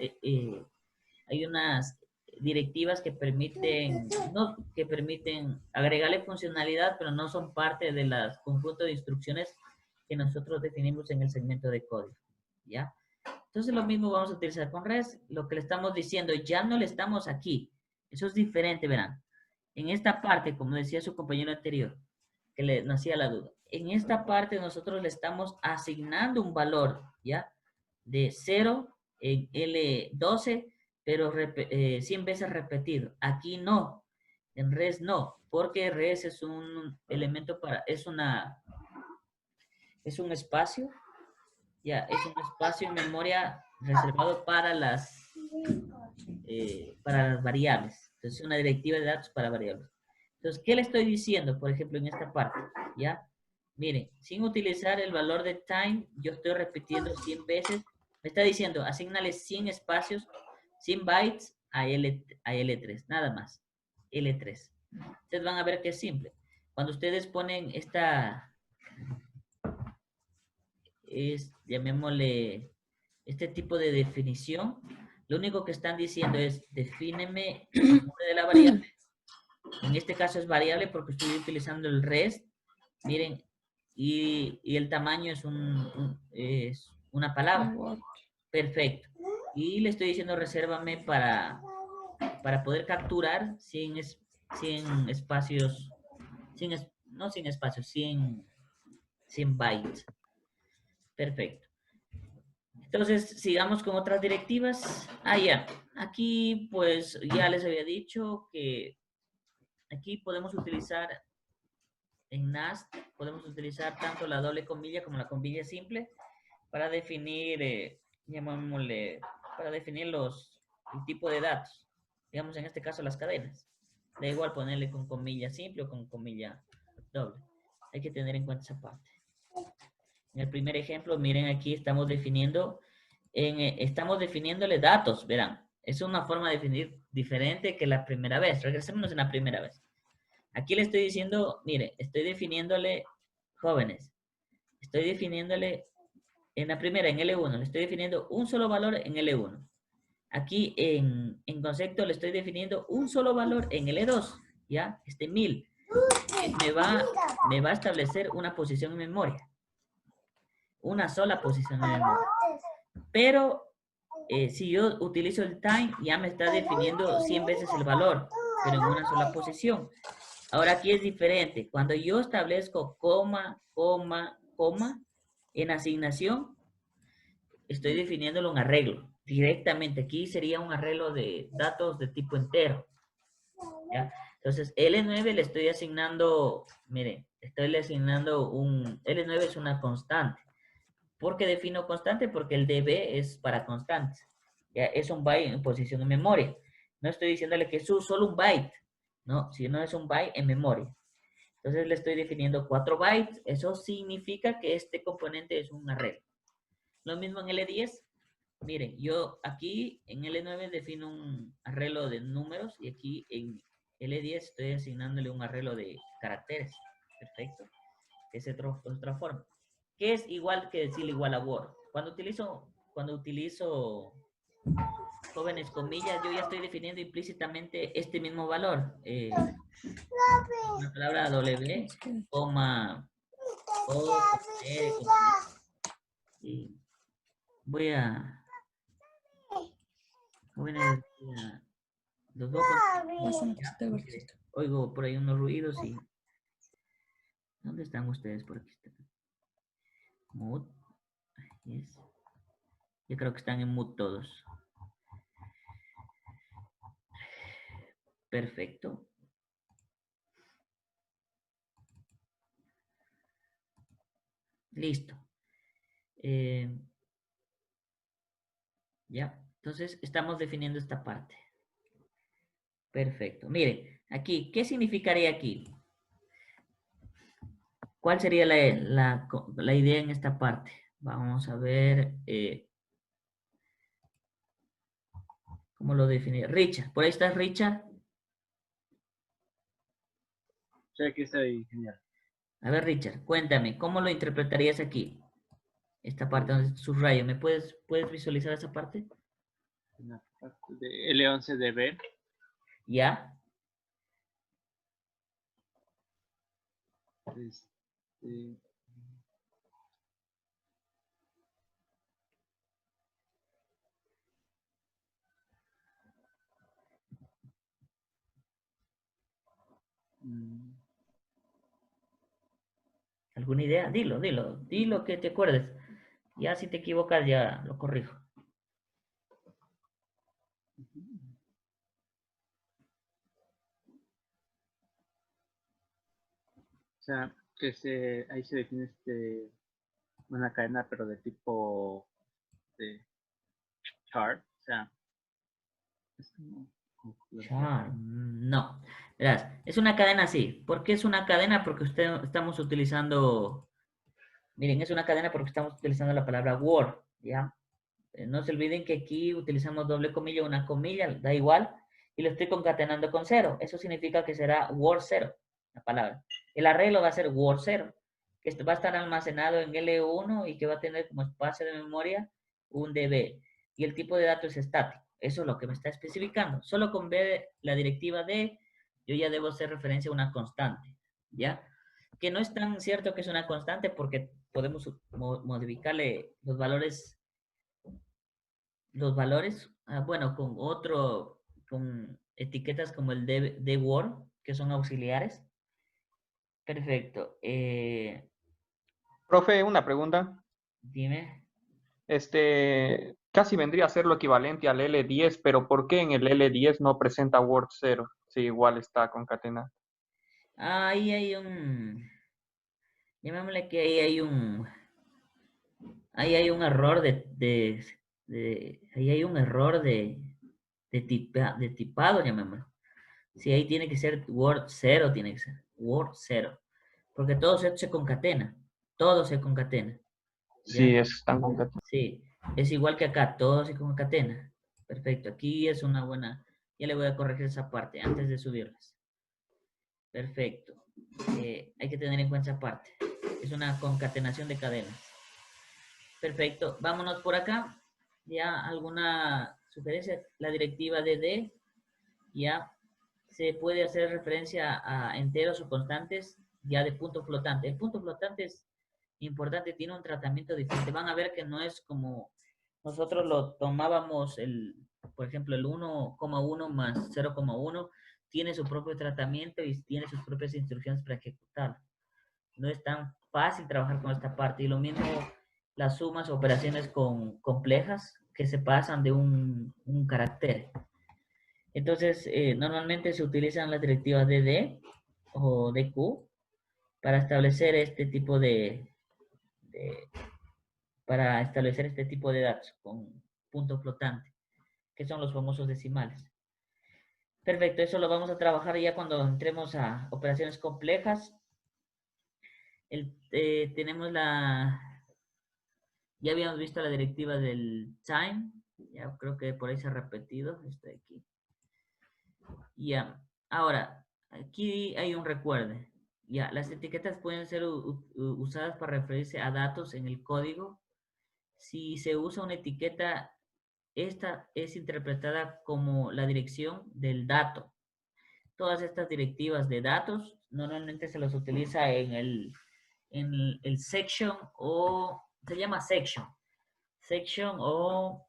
directivas que permiten, no, que permiten agregarle funcionalidad, pero no son parte de los conjuntos de instrucciones que nosotros definimos en el segmento de código, ¿ya? Entonces lo mismo vamos a utilizar con REST. Lo que le estamos diciendo, ya no le estamos aquí. Eso es diferente, verán. En esta parte, como decía su compañero anterior, que le hacía la duda, en esta parte nosotros le estamos asignando un valor, ¿ya? De 0 en L12, pero 100 veces repetido. Aquí no, en REST no, porque REST es un elemento es un espacio, ya, es un espacio en memoria reservado para las variables. Entonces, una directiva de datos para variables. Entonces, ¿qué le estoy diciendo, por ejemplo, en esta parte? ¿Ya? Miren, sin utilizar el valor de time, yo estoy repitiendo 100 veces. Me está diciendo, asignale 100 espacios, 100 bytes a L3, nada más. L3. Ustedes van a ver que es simple. Cuando ustedes ponen llamémosle, este tipo de definición, lo único que están diciendo es, defíneme el nombre de la variable. En este caso es variable porque estoy utilizando el REST. Miren, y el tamaño es una palabra. Perfecto. Y le estoy diciendo, resérvame para poder capturar 100 espacios, no 100 espacios, 100 bytes. Perfecto. Entonces, sigamos con otras directivas. Ya. Aquí, pues, ya les había dicho que aquí podemos utilizar en NAST, podemos utilizar tanto la doble comilla como la comilla simple para definir, llamémosle, para definir el tipo de datos. Digamos, en este caso, las cadenas. Da igual ponerle con comilla simple o con comilla doble. Hay que tener en cuenta esa parte. En el primer ejemplo, miren aquí estamos definiéndole datos, verán. Es una forma de definir diferente que la primera vez. Regresémonos en la primera vez. Aquí le estoy diciendo, mire, estoy definiéndole jóvenes. Estoy definiéndole en la primera, en L1, le estoy definiendo un solo valor en L1. Aquí en concepto le estoy definiendo un solo valor en L2, ¿ya? 1000. Me va a establecer una posición en memoria. Una sola posición en memoria. Pero si yo utilizo el time, ya me está definiendo 100 veces el valor, pero en una sola posición. Ahora aquí es diferente. Cuando yo establezco coma, coma, coma, en asignación, estoy definiéndolo un arreglo. Directamente aquí sería un arreglo de datos de tipo entero. ¿Ya? Entonces, L9 le estoy asignando, miren, estoy asignando L9 es una constante. ¿Por qué defino constante? Porque el DB es para constantes. ¿Ya? Es un byte en posición en memoria. No estoy diciéndole que es solo un byte. No, si no es un byte en memoria. Entonces le estoy definiendo 4 bytes. Eso significa que este componente es un arreglo. Lo mismo en L10. Miren, yo aquí en L9 defino un arreglo de números y aquí en L10 estoy asignándole un arreglo de caracteres. Perfecto. Es otra forma. ¿Qué es igual que decir igual a Word? Cuando utilizo jóvenes comillas, yo ya estoy definiendo implícitamente este mismo valor. La palabra W, coma, O, R, y voy a los dos. Oigo por ahí unos ruidos y ¿dónde están ustedes? Por aquí están. Mood. Yes. Yo creo que están en mood todos. Perfecto. Listo. Ya. Entonces, estamos definiendo esta parte. Perfecto. Miren, aquí, ¿qué significaría aquí? ¿Cuál sería la idea en esta parte? Vamos a ver cómo lo definir. Richard, ¿por ahí está Richard? Sí, aquí estoy, genial. A ver, Richard, cuéntame, ¿cómo lo interpretarías aquí? Esta parte donde subrayo, ¿me puedes visualizar esa parte? En la parte de L11 de B. ¿Ya? Este, mm, ¿Alguna idea? Dilo que te acuerdes. Ya si te equivocas ya lo corrijo. o sea, ahí se define una cadena, pero de tipo de chart. O sea, es como No. Verás, es una cadena así. ¿Por qué es una cadena? Porque estamos utilizando, miren, es una cadena porque estamos utilizando la palabra word, ¿ya? No se olviden que aquí utilizamos doble comilla, una comilla, da igual, y lo estoy concatenando con cero. Eso significa que será word 0, la palabra. El arreglo va a ser word 0, que esto va a estar almacenado en L1 y que va a tener como espacio de memoria un DB. Y el tipo de dato es estático. Eso es lo que me está especificando. Solo con ver la directiva D, yo ya debo hacer referencia a una constante, ¿ya? Que no es tan cierto que es una constante porque podemos modificarle los valores, bueno, con etiquetas como el de Word, que son auxiliares. Perfecto. Profe, una pregunta. Dime. Casi vendría a ser lo equivalente al L10, pero ¿por qué en el L10 no presenta Word 0? Si igual está concatenado. Ahí hay llamémosle que ahí hay un error ahí hay un error de tipado, llamémoslo. Sí, ahí tiene que ser Word 0, tiene que ser Word 0. Porque todo se concatena. Todo se concatena. Sí, ¿Ya? están concatenados. Sí, es igual que acá, todo se concatena. Perfecto, aquí es una buena, ya le voy a corregir esa parte antes de subirlas. Perfecto, hay que tener en cuenta esa parte. Es una concatenación de cadenas. Perfecto, vámonos por acá. Ya alguna sugerencia, la directiva DD, ya se puede hacer referencia a enteros o constantes ya de punto flotante. El punto flotante es importante, tiene un tratamiento diferente. Van a ver que no es como nosotros lo tomábamos, por ejemplo, el 1,1 más 0,1 tiene su propio tratamiento y tiene sus propias instrucciones para ejecutarlo. No es tan fácil trabajar con esta parte. Y lo mismo las sumas, operaciones complejas que se pasan de un carácter. Entonces, normalmente se utilizan las directivas DD o DQ para establecer este tipo para establecer este tipo de datos con punto flotante, que son los famosos decimales. Perfecto, eso lo vamos a trabajar ya cuando entremos a operaciones complejas. Tenemos ya habíamos visto la directiva del time, ya creo que por ahí se ha repetido, está aquí. Ya, ahora, aquí hay un recuerde. Ya, las etiquetas pueden ser usadas para referirse a datos en el código. Si se usa una etiqueta, esta es interpretada como la dirección del dato. Todas estas directivas de datos normalmente se los utiliza en el section o se llama section o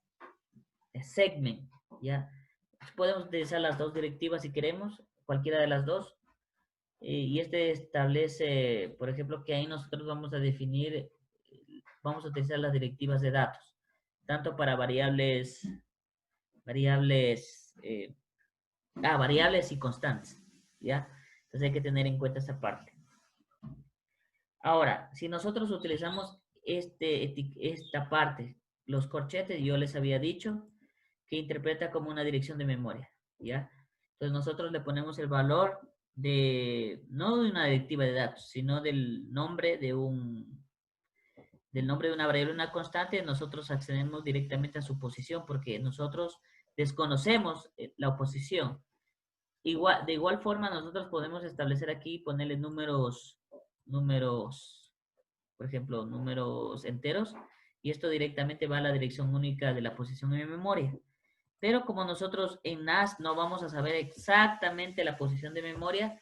segment, ¿ya? Podemos utilizar las dos directivas si queremos, cualquiera de las dos. Y este establece, por ejemplo, que ahí nosotros vamos a definir, vamos a utilizar las directivas de datos, tanto para variables y constantes, ¿ya? Entonces hay que tener en cuenta esa parte. Ahora, si nosotros utilizamos esta parte, los corchetes, yo les había dicho que interpreta como una dirección de memoria, ¿ya? Entonces nosotros le ponemos el valor no de una directiva de datos, sino del nombre de una variable, una constante, nosotros accedemos directamente a su posición porque nosotros desconocemos la oposición. De igual forma, nosotros podemos establecer aquí, ponerle números, por ejemplo, números enteros, y esto directamente va a la dirección única de la posición en memoria. Pero como nosotros en NAS no vamos a saber exactamente la posición de memoria,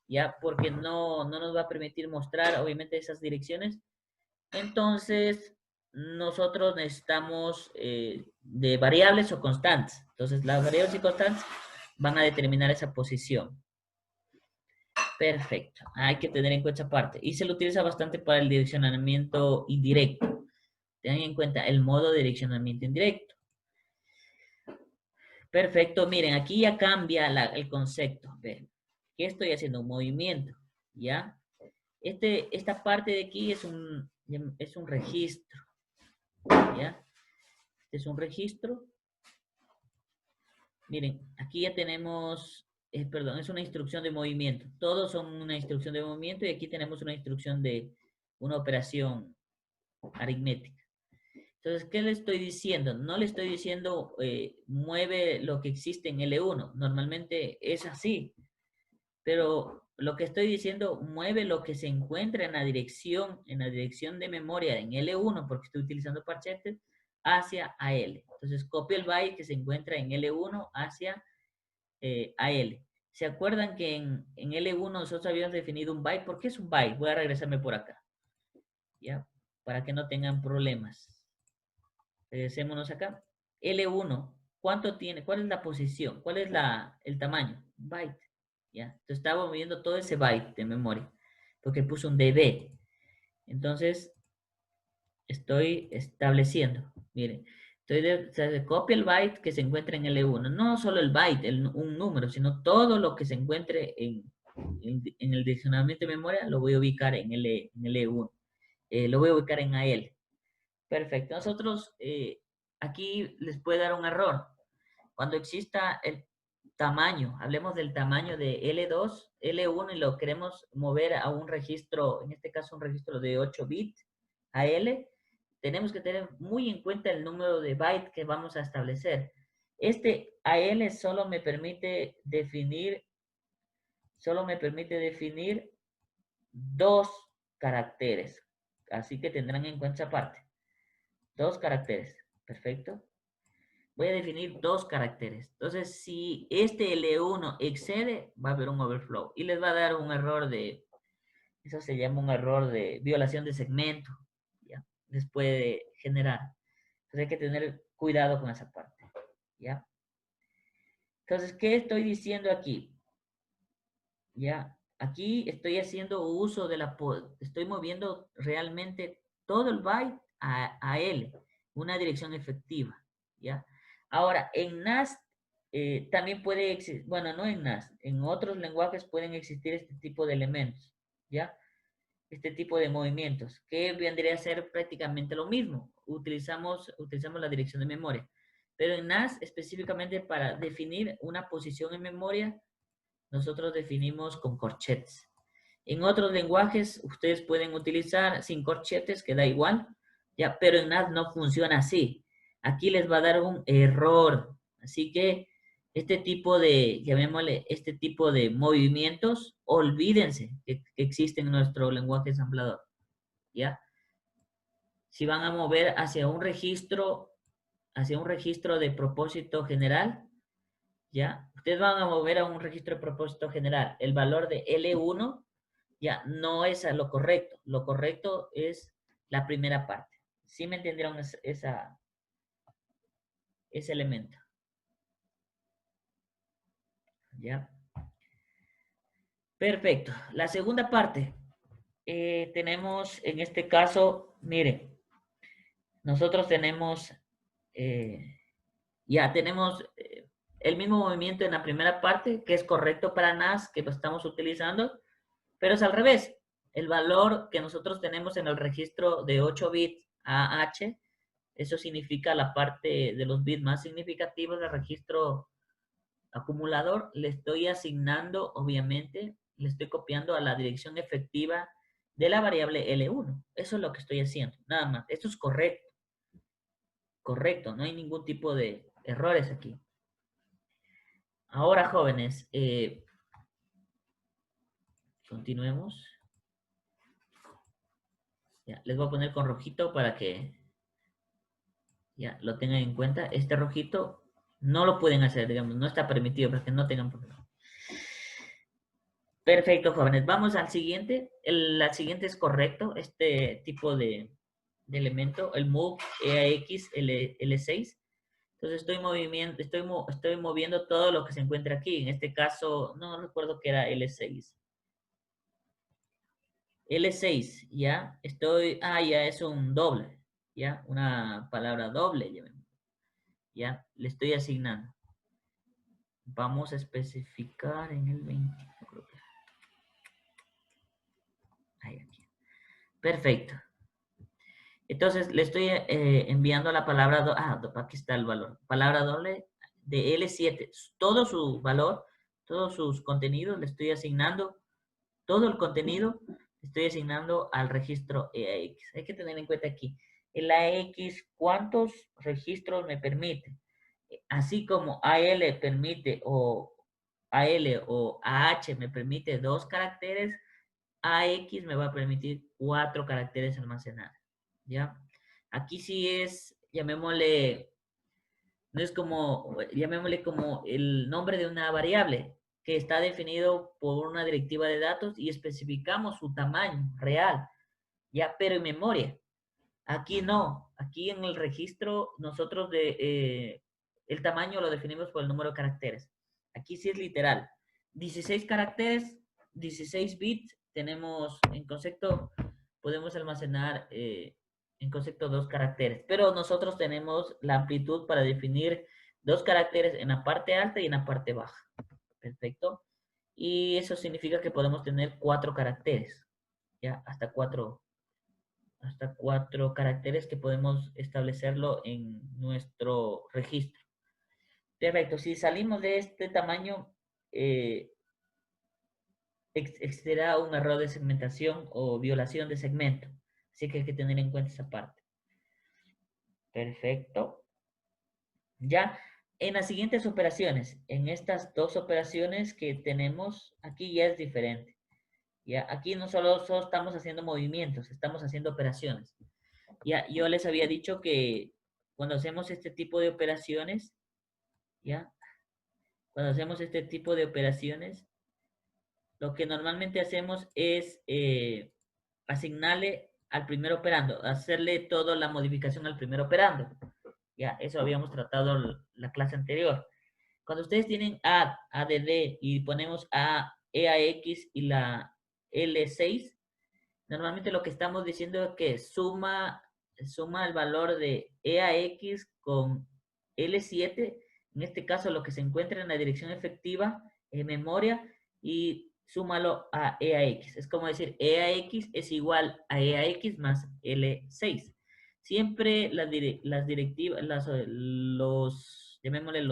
ya porque no nos va a permitir mostrar obviamente esas direcciones, entonces nosotros necesitamos de variables o constantes. Entonces las variables y constantes van a determinar esa posición. Perfecto, hay que tener en cuenta esa parte. Y se lo utiliza bastante para el direccionamiento indirecto. Tengan en cuenta el modo de direccionamiento indirecto. Perfecto, miren, aquí ya cambia el concepto. Ven, ¿qué estoy haciendo? Un movimiento, ¿ya? Esta parte de aquí es un registro, ¿ya? Este es un registro. Miren, aquí ya tenemos, perdón, es una instrucción de movimiento. Todos son una instrucción de movimiento y aquí tenemos una instrucción de una operación aritmética. Entonces, ¿qué le estoy diciendo? No le estoy diciendo mueve lo que existe en L1. Normalmente es así. Pero lo que estoy diciendo, mueve lo que se encuentra en la dirección de memoria en L1, porque estoy utilizando parchetes, hacia AL. Entonces, copio el byte que se encuentra en L1 hacia AL. ¿Se acuerdan que en L1 nosotros habíamos definido un byte? ¿Por qué es un byte? Voy a regresarme por acá, ¿ya? Para que no tengan problemas. Regresémonos acá. L1, ¿cuánto tiene? ¿Cuál es la posición? ¿Cuál es el tamaño? Byte. ¿Ya? Entonces estaba moviendo todo ese byte de memoria, porque puse un dB. Entonces, estoy estableciendo, miren, se copia el byte que se encuentra en L1, no solo el byte, un número, sino todo lo que se encuentre en el direccionamiento de memoria, lo voy a ubicar en L1, lo voy a ubicar en AL. Perfecto, nosotros aquí les puede dar un error. Cuando exista el tamaño, hablemos del tamaño de L2, L1 y lo queremos mover a un registro, en este caso un registro de 8 bits, AL, tenemos que tener muy en cuenta el número de bytes que vamos a establecer. Este AL solo me permite definir 2 caracteres. Así que tendrán en cuenta esa parte. 2 caracteres. Perfecto. Voy a definir 2 caracteres. Entonces, si este L1 excede, va a haber un overflow. Y les va a dar un error eso se llama un error de violación de segmento. ¿Ya? Les puede generar. Entonces hay que tener cuidado con esa parte. ¿Ya? Entonces, ¿qué estoy diciendo aquí? ¿Ya? Aquí estoy haciendo uso estoy moviendo realmente todo el byte a L, una dirección efectiva. ¿Ya? Ahora, en NAS también puede existir, bueno, no en NAS, en otros lenguajes pueden existir este tipo de elementos. ¿Ya? Este tipo de movimientos, que vendría a ser prácticamente lo mismo. Utilizamos la dirección de memoria. Pero en NAS, específicamente para definir una posición en memoria, nosotros definimos con corchetes. En otros lenguajes, ustedes pueden utilizar sin corchetes, que da igual, ¿ya? Pero en NAS no funciona así. Aquí les va a dar un error. Así que llamémosle, este tipo de movimientos, olvídense que existen en nuestro lenguaje ensamblador, ¿ya? Si van a mover hacia un registro de propósito general, ¿ya? Ustedes van a mover a un registro de propósito general. El valor de L1 ya no es lo correcto. Lo correcto es la primera parte. ¿Sí me entendieron ese elemento? ¿Ya? Perfecto. La segunda parte. Tenemos, en este caso, miren, nosotros tenemos, el mismo movimiento en la primera parte, que es correcto para NAS, que lo estamos utilizando, pero es al revés. El valor que nosotros tenemos en el registro de 8 bits AH, eso significa la parte de los bits más significativos del registro acumulador, le estoy asignando, obviamente, le estoy copiando a la dirección efectiva de la variable L1. Eso es lo que estoy haciendo, nada más. Esto es correcto. Correcto, no hay ningún tipo de errores aquí. Ahora, jóvenes, continuemos. Ya, les voy a poner con rojito para que Ya, lo tengan en cuenta. Este rojito no lo pueden hacer, digamos, no está permitido para que no tengan problema. Perfecto, jóvenes. Vamos al siguiente. La siguiente es correcto. Este tipo de elemento, el move EAX L6. Entonces estoy moviendo todo lo que se encuentra aquí. En este caso, no recuerdo que era L6. L6, ¿ya? ya es un doble, ¿ya? Una palabra doble, ¿ya? Le estoy asignando. Vamos a especificar en el 20. No creo que... Ahí, aquí. Perfecto. Entonces, le estoy enviando la palabra... aquí está el valor. Palabra doble de L7. Todo su valor, todos sus contenidos, le estoy asignando todo el contenido, estoy asignando al registro EAX. Hay que tener en cuenta aquí, el AX, ¿cuántos registros me permite? Así como AL permite, o AL o AH me permite 2 caracteres, AX me va a permitir 4 caracteres almacenar. ¿Ya? Aquí sí es, llamémosle, no es como, llamémosle como el nombre de una variable que está definido por una directiva de datos y especificamos su tamaño real, ya, pero en memoria. Aquí no, aquí en el registro nosotros el tamaño lo definimos por el número de caracteres. Aquí sí es literal. 16 caracteres, 16 bits, tenemos en concepto, podemos almacenar en concepto 2 caracteres, pero nosotros tenemos la amplitud para definir 2 caracteres en la parte alta y en la parte baja. Perfecto. Y eso significa que podemos tener 4 caracteres, ya, hasta 4 caracteres que podemos establecerlo en nuestro registro. Perfecto, si salimos de este tamaño, existirá un error de segmentación o violación de segmento. Así que hay que tener en cuenta esa parte. Perfecto. Ya, en las siguientes operaciones, en estas 2 operaciones que tenemos, aquí ya es diferente. Ya, aquí no solo estamos haciendo movimientos, estamos haciendo operaciones. Ya, yo les había dicho que cuando hacemos este tipo de operaciones, ¿ya? Cuando hacemos este tipo de operaciones, lo que normalmente hacemos es asignarle al primer operando, hacerle toda la modificación al primer operando. Ya, eso habíamos tratado la clase anterior. Cuando ustedes tienen ADD y ponemos EAX y la L6, normalmente lo que estamos diciendo es que suma el valor de EAX con L7, en este caso lo que se encuentra en la dirección efectiva en memoria, y súmalo a EAX. Es como decir, EAX es igual a EAX más L6. Siempre las directivas, llamémosle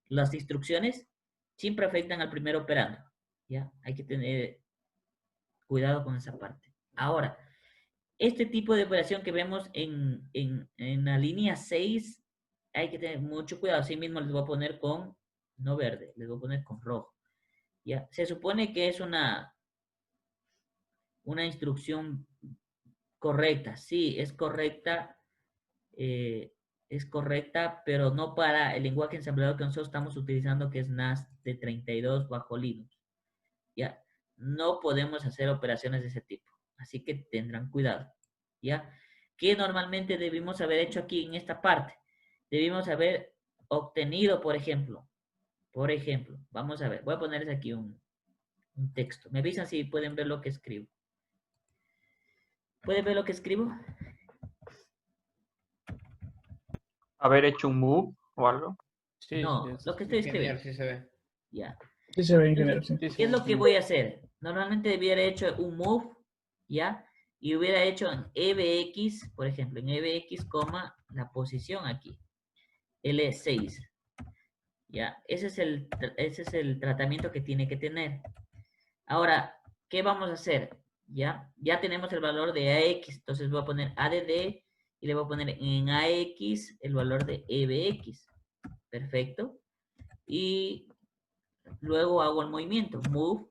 las instrucciones, siempre afectan al primer operando. ¿Ya? Hay que tener cuidado con esa parte. Ahora, este tipo de operación que vemos en la línea 6, hay que tener mucho cuidado. Así mismo les voy a poner con, no verde, les voy a poner con rojo. ¿Ya? Se supone que es una instrucción correcta. Sí, es correcta, pero no para el lenguaje ensamblador que nosotros estamos utilizando, que es NAS de 32 bajo Linux. ¿Ya? No podemos hacer operaciones de ese tipo. Así que tendrán cuidado. ¿Ya? ¿Qué normalmente debimos haber hecho aquí en esta parte? Debimos haber obtenido, por ejemplo, vamos a ver, voy a ponerles aquí un texto. Me avisan si pueden ver lo que escribo. ¿Pueden ver lo que escribo? Haber hecho un move o algo. Sí, No, es lo que estoy escribiendo. sí se ve. Ya. Sí se ve, ingeniero, sí. Sí, sí, ¿Qué es lo que entiendo. voy a hacer? Normalmente hubiera hecho un move, ¿ya? Y hubiera hecho en EBX, por ejemplo, en EBX, la posición aquí, L6. ¿Ya? Ese es el tratamiento que tiene que tener. Ahora, ¿qué vamos a hacer? ¿Ya? Ya tenemos el valor de AX, entonces voy a poner ADD y le voy a poner en AX el valor de EBX. Perfecto. Y luego hago el movimiento, move,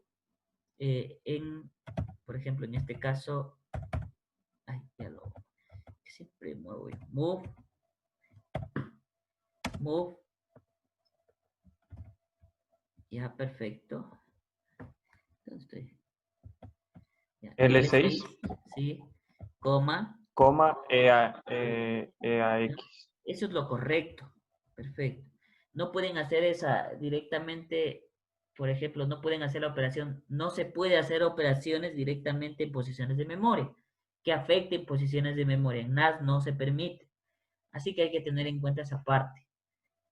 por ejemplo, en este caso, siempre muevo yo, move move. Ya, perfecto. ¿Dónde estoy? Ya, L6, sí, coma. coma, EAX. Eso es lo correcto. Perfecto. No pueden hacer esa directamente, por ejemplo, no pueden hacer la operación, no se puede hacer operaciones directamente en posiciones de memoria que afecten posiciones de memoria. En NAS no se permite. Así que hay que tener en cuenta esa parte.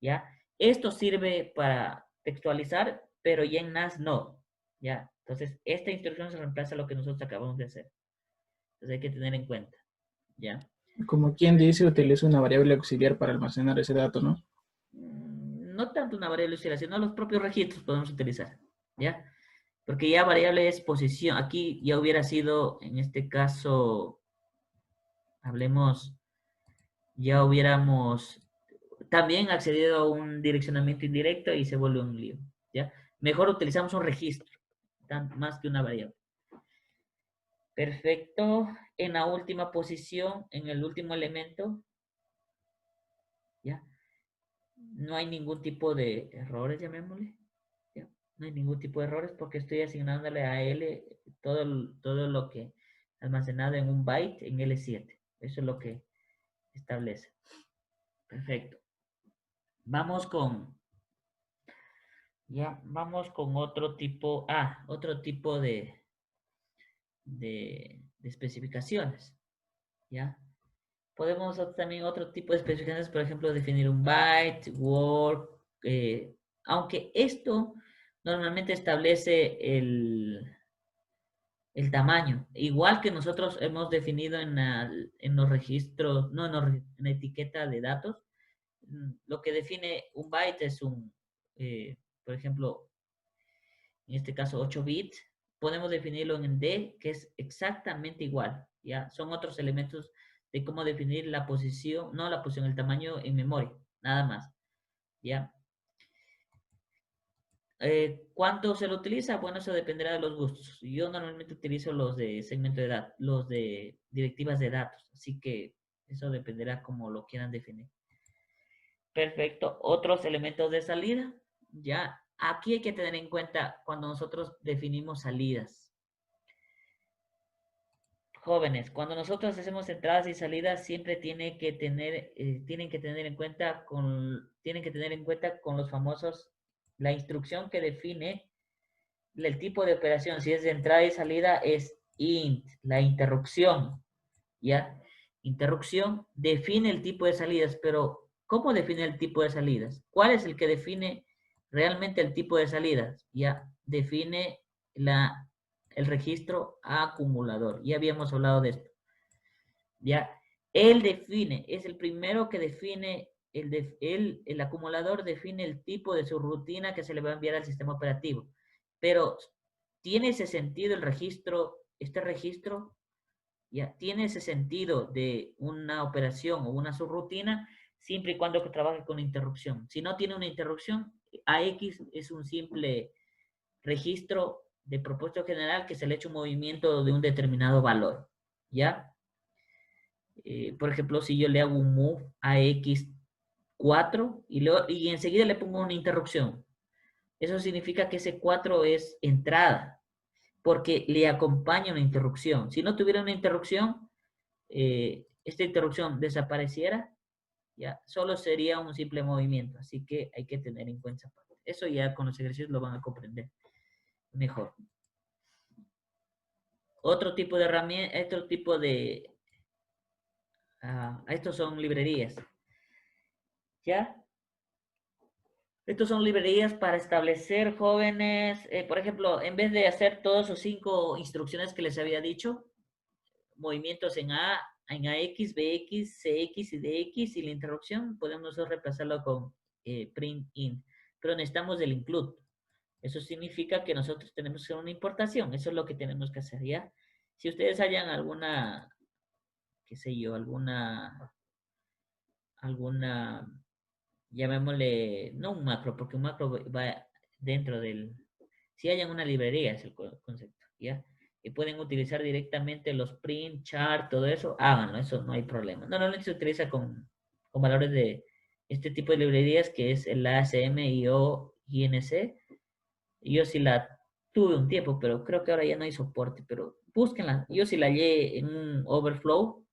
¿Ya? Esto sirve para textualizar, pero ya en NAS no. ¿Ya? Entonces, esta instrucción se reemplaza a lo que nosotros acabamos de hacer. Entonces, hay que tener en cuenta. ¿Ya? Como quien dice, utiliza una variable auxiliar para almacenar ese dato, ¿no? No tanto una variable auxiliar, sino los propios registros podemos utilizar. ¿Ya? Porque ya variable es posición. Aquí ya hubiera sido, en este caso, hablemos, ya hubiéramos también accedido a un direccionamiento indirecto y se vuelve un lío. ¿Ya? Mejor utilizamos un registro, más que una variable. Perfecto. En la última posición, en el último elemento, ¿ya? No hay ningún tipo de errores, llamémosle. ¿Ya? No hay ningún tipo de errores porque estoy asignándole a L todo lo que almacenado en un byte en L7. Eso es lo que establece. Perfecto. Vamos con otro tipo, otro tipo de especificaciones, ¿ya? Podemos también otro tipo de especificaciones, por ejemplo, definir un byte, word, aunque esto normalmente establece el tamaño, igual que nosotros hemos definido en los registros, no, en la etiqueta de datos, lo que define un byte es por ejemplo, en este caso 8 bits, podemos definirlo en D, que es exactamente igual, ¿ya? Son otros elementos de cómo definir la posición, no la posición, el tamaño en memoria, nada más, ¿ya? ¿Cuánto se lo utiliza? Bueno, eso dependerá de los gustos. Yo normalmente utilizo los de segmento de datos, los de directivas de datos, así que eso dependerá como lo quieran definir. Perfecto. Otros elementos de salida, ya. Aquí hay que tener en cuenta cuando nosotros definimos salidas. Jóvenes, cuando nosotros hacemos entradas y salidas, siempre tienen que tener en cuenta con los famosos, la instrucción que define el tipo de operación. Si es de entrada y salida, es int, la interrupción, ¿ya? Interrupción define el tipo de salidas, pero ¿cómo define el tipo de salidas? ¿Cuál es el que define realmente el tipo de salidas? Ya define el registro acumulador. Ya habíamos hablado de esto. Ya, él define, es el primero que define, el acumulador define el tipo de su rutina que se le va a enviar al sistema operativo. Pero, ¿tiene ese sentido el registro, este registro? ¿Ya? Tiene ese sentido de una operación o una subrutina siempre y cuando trabaje con interrupción. Si no tiene una interrupción, AX es un simple registro de propósito general que se le echa un movimiento de un determinado valor. ¿Ya? Por ejemplo, si yo le hago un move a X4 y enseguida le pongo una interrupción, eso significa que ese 4 es entrada, porque le acompaña una interrupción. Si no tuviera una interrupción, esta interrupción desapareciera, ya solo sería un simple movimiento, así que hay que tener en cuenta esa parte. Eso ya con los ejercicios lo van a comprender mejor. Otro tipo de herramienta, estos son librerías, ¿ya? Estos son librerías para establecer jóvenes, por ejemplo, en vez de hacer todas sus 5 instrucciones que les había dicho, movimientos en AX, BX, CX y DX y la interrupción, podemos nosotros reemplazarlo con print in, pero necesitamos el include. Eso significa que nosotros tenemos que hacer una importación, eso es lo que tenemos que hacer, ¿ya? Si ustedes hayan alguna, qué sé yo, alguna, llamémosle, no un macro, porque un macro va dentro si hayan una librería, es el concepto, ¿ya? Y pueden utilizar directamente los print, chart, todo eso, háganlo, eso no hay problema. Normalmente se utiliza con valores de este tipo de librerías que es el ASM, IO, INC. Yo sí la tuve un tiempo, pero creo que ahora ya no hay soporte, pero búsquenla. Yo sí la hallé en un Overflow,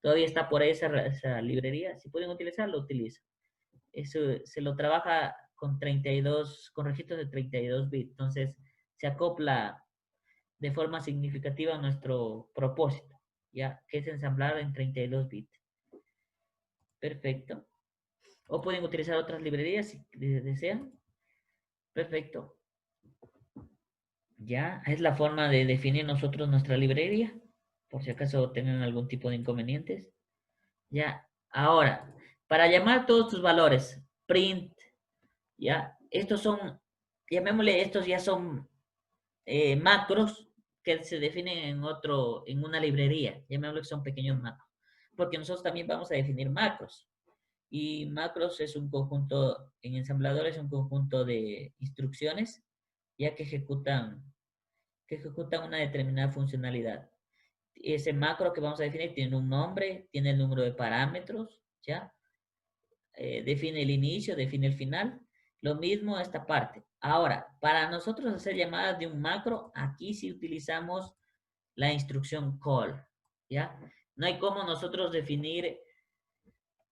todavía está por ahí esa librería. Si pueden utilizarlo, utilizan. Eso se lo trabaja con 32, con registros de 32 bits, entonces se acopla de forma significativa a nuestro propósito, ya que es ensamblar en 32 bits. Perfecto. O pueden utilizar otras librerías si desean. Perfecto. Ya, es la forma de definir nosotros nuestra librería, por si acaso tengan algún tipo de inconvenientes. Ya, ahora, para llamar todos tus valores, print, ya, estos son, llamémosle, estos ya son macros que se definen en una librería, llamémosle que son pequeños macros, porque nosotros también vamos a definir macros. Y macros es un conjunto, en ensamblador es un conjunto de instrucciones, ya que ejecutan una determinada funcionalidad. Ese macro que vamos a definir tiene un nombre, tiene el número de parámetros, ¿ya? Define el inicio, define el final. Lo mismo esta parte. Ahora, para nosotros hacer llamadas de un macro, aquí sí utilizamos la instrucción call, ¿ya? No hay como nosotros definir,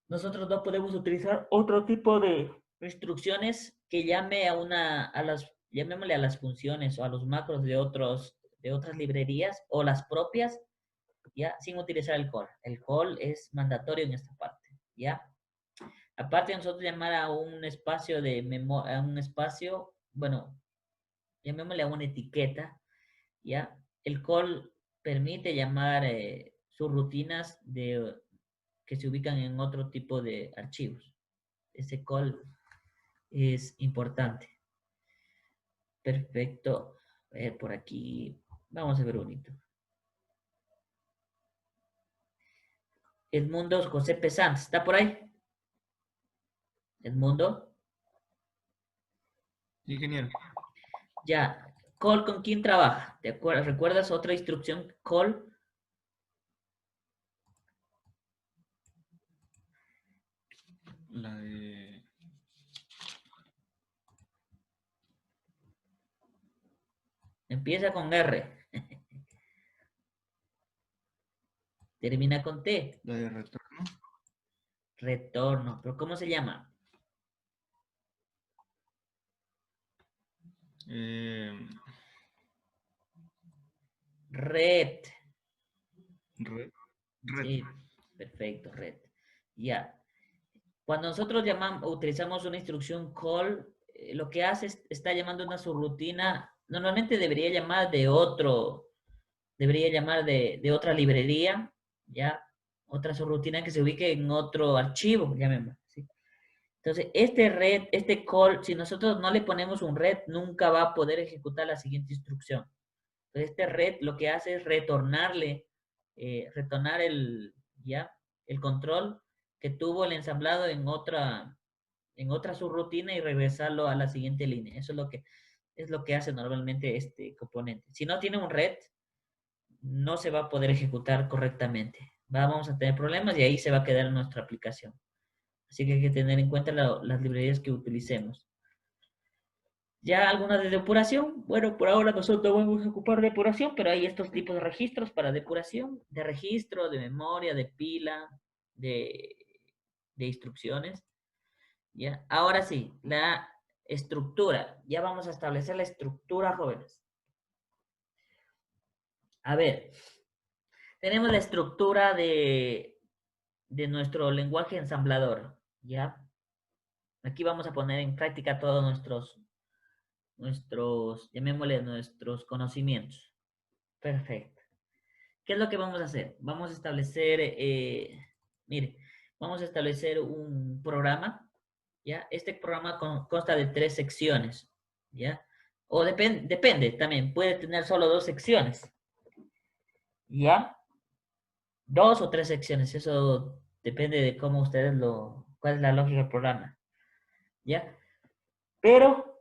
nosotros no podemos utilizar otro tipo de instrucciones que llame llamémosle a las funciones o a los macros de otras librerías o las propias, ¿ya? Sin utilizar el call. El call es mandatorio en esta parte, ¿ya? Aparte de nosotros llamar a un espacio de memoria, a un espacio, bueno, llamémosle a una etiqueta, ¿ya? El call permite llamar subrutinas que se ubican en otro tipo de archivos. Ese call es importante. Perfecto. Por aquí, vamos a ver bonito. Edmundo José Pesante, ¿está por ahí? Edmundo. Ingeniero. Ya, call con quién trabaja. ¿Te acuerdas? ¿Recuerdas otra instrucción? Call. La de... Empieza con R. Termina con T. La de retorno. Retorno. ¿Pero cómo se llama? Red. Red. Sí, perfecto, red. Ya. Cuando nosotros utilizamos una instrucción call, lo que hace está llamando una subrutina. Normalmente debería llamar de otra librería, ¿ya? Otra subrutina que se ubique en otro archivo, llamémoslo, ¿sí? Entonces, este call, si nosotros no le ponemos un red, nunca va a poder ejecutar la siguiente instrucción. Entonces, este red lo que hace es retornar el control que tuvo el ensamblado en otra subrutina y regresarlo a la siguiente línea. Eso es lo que hace normalmente este componente. Si no tiene un red, no se va a poder ejecutar correctamente. Vamos a tener problemas y ahí se va a quedar nuestra aplicación. Así que hay que tener en cuenta las librerías que utilicemos. Ya algunas de depuración. Bueno, por ahora nosotros vamos a ocupar depuración, pero hay estos tipos de registros para depuración, de registro, de memoria, de pila, de instrucciones. ¿Ya? Ahora sí, la estructura. Ya vamos a establecer la estructura, jóvenes. A ver, tenemos la estructura de nuestro lenguaje ensamblador, ¿ya? Aquí vamos a poner en práctica todos llamémosle nuestros conocimientos. Perfecto. ¿Qué es lo que vamos a hacer? Vamos a establecer, mire, vamos a establecer un programa, ¿ya? Este programa consta de 3 secciones, ¿ya? O depende también, puede tener solo 2 secciones, ¿ya? 2 o 3 secciones, eso depende de cómo ustedes cuál es la lógica del programa, ¿ya? Pero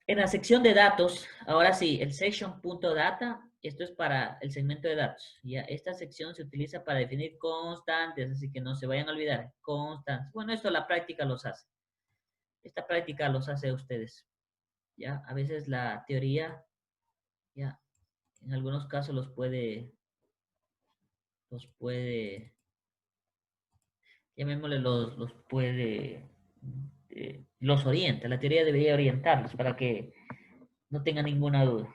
en la sección de datos, ahora sí, el section.data Esto es para el segmento de datos. ¿Ya? Esta sección se utiliza para definir constantes, así que no se vayan a olvidar. Constantes. Bueno, esto la práctica los hace. Esta práctica los hace ustedes. ¿Ya? A veces la teoría, ya, en algunos casos los puede, llamémosle los puede, los orienta. La teoría debería orientarlos para que no tengan ninguna duda.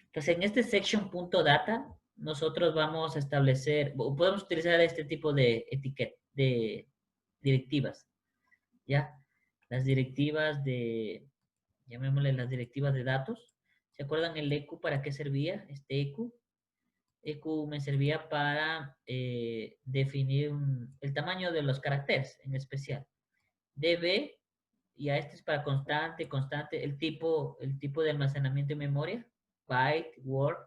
Entonces, en este section.data, nosotros vamos a establecer, o podemos utilizar este tipo de etiqueta, de directivas, ¿ya? Las directivas de, llamémosle las directivas de datos. ¿Se acuerdan el EQ para qué servía? Este EQ. EQ me servía para definir el tamaño de los caracteres en especial. DB, ya este es para constante, el tipo de almacenamiento en memoria, byte, word,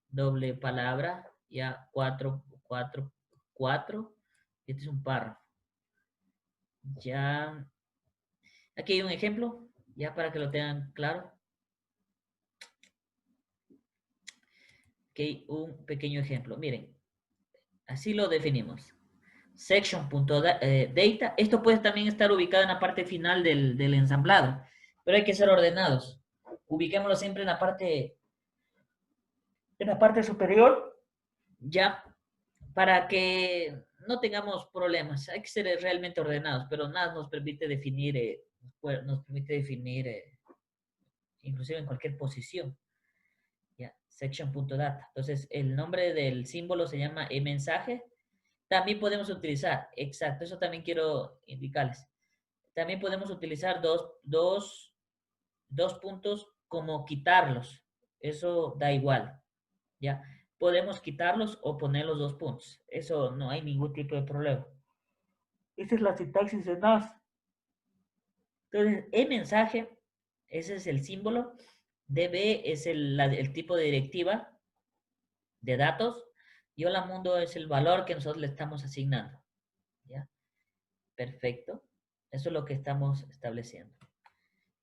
doble palabra, ya 4, este es un párrafo. Ya, aquí hay un ejemplo, ya para que lo tengan claro. Aquí hay un pequeño ejemplo, miren, así lo definimos. Section.data, esto puede también estar ubicado en la parte final del ensamblado, pero hay que ser ordenados. Ubiquémoslo siempre en la parte superior, ya, para que no tengamos problemas. Hay que ser realmente ordenados, pero nada nos permite definir, inclusive en cualquier posición. Ya, section.data. Entonces, el nombre del símbolo se llama mensaje. También podemos utilizar, exacto, eso también quiero indicarles. También podemos utilizar dos puntos como quitarlos. Eso da igual, ¿ya? Podemos quitarlos o poner los 2 puntos. Eso no hay ningún tipo de problema. Esa es la sintaxis de NAS. Entonces, mensaje, ese es el símbolo. DB es el tipo de directiva de datos. Y hola mundo es el valor que nosotros le estamos asignando. ¿Ya? Perfecto. Eso es lo que estamos estableciendo.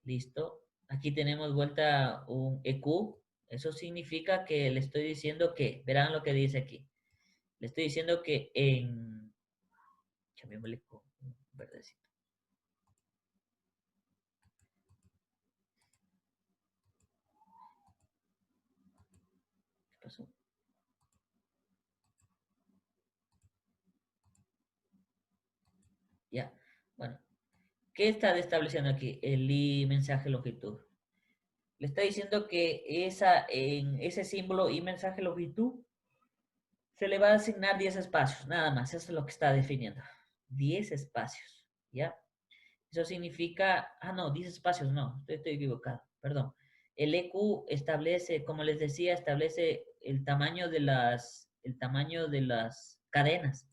Listo. Aquí tenemos vuelta un EQ. Eso significa que le estoy diciendo que, verán lo que dice aquí. Le estoy diciendo que en... Llamémosle con un verdecito. ¿Qué pasó? Ya. Bueno. ¿Qué está estableciendo aquí? El i mensaje longitud. Le está diciendo que en ese símbolo i mensaje longitud se le va a asignar 10 espacios, nada más. Eso es lo que está definiendo. 10 espacios, ¿ya? Eso significa, no, 10 espacios, no, estoy equivocado, perdón. El EQ establece, como les decía, establece el tamaño de las cadenas.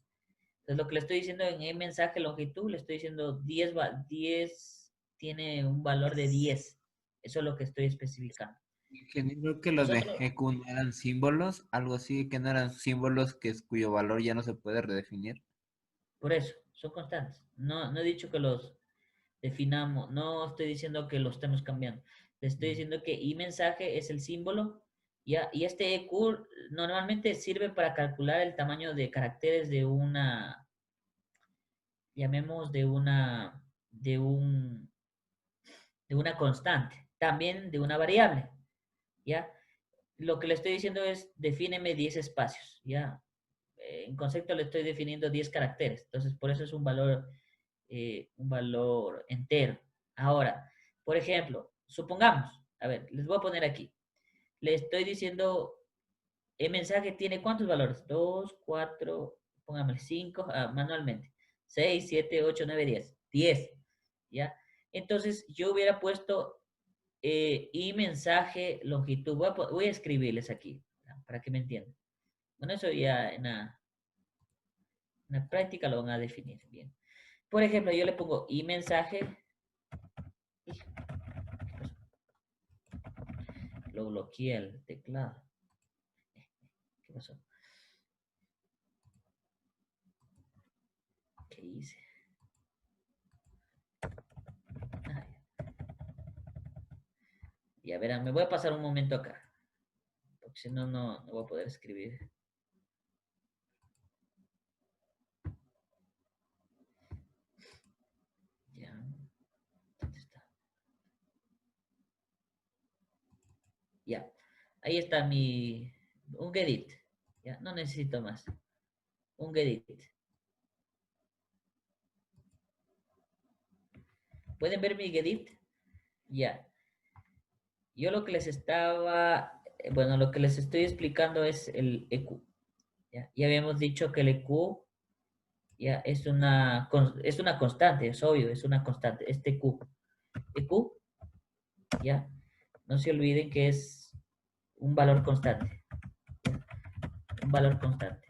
Entonces, lo que le estoy diciendo en el mensaje longitud, le estoy diciendo 10 tiene un valor de 10. Eso es lo que estoy especificando. Creo que los de EQ no eran símbolos, algo así, que no eran símbolos cuyo valor ya no se puede redefinir. Por eso, son constantes. No he dicho que los definamos, no estoy diciendo que los estemos cambiando. Le estoy diciendo que i mensaje es el símbolo, ¿ya? Y este EQ normalmente sirve para calcular el tamaño de caracteres de una, llamemos de una constante, también de una variable, ¿ya? Lo que le estoy diciendo es, defíneme 10 espacios, ¿ya? En concepto le estoy definiendo 10 caracteres, entonces por eso es un valor entero. Ahora, por ejemplo, supongamos, a ver, les voy a poner aquí, le estoy diciendo, el mensaje tiene ¿cuántos valores? 2, 4, póngame 5, manualmente, 6, 7, 8, 9, 10, 10, ¿ya? Entonces, yo hubiera puesto y mensaje longitud. Voy a escribirles aquí, para que me entiendan. Bueno, eso ya en la práctica lo van a definir bien. Por ejemplo, yo le pongo y mensaje. Lo bloqueé el teclado. ¿Qué pasó? ¿Qué hice? Ya verán, me voy a pasar un momento acá. porque si no, no voy a poder escribir. Ya. ¿Dónde está? Ya. Ahí está un gedit. Ya, no necesito más. Un gedit. ¿Pueden ver mi gedit? Ya. Yo lo que les estaba, bueno, lo que les estoy explicando es el EQ. Ya habíamos dicho que el EQ ya es una constante, es obvio, es una constante, este EQ. EQ, ya, no se olviden que es un valor constante. ¿Ya? Un valor constante.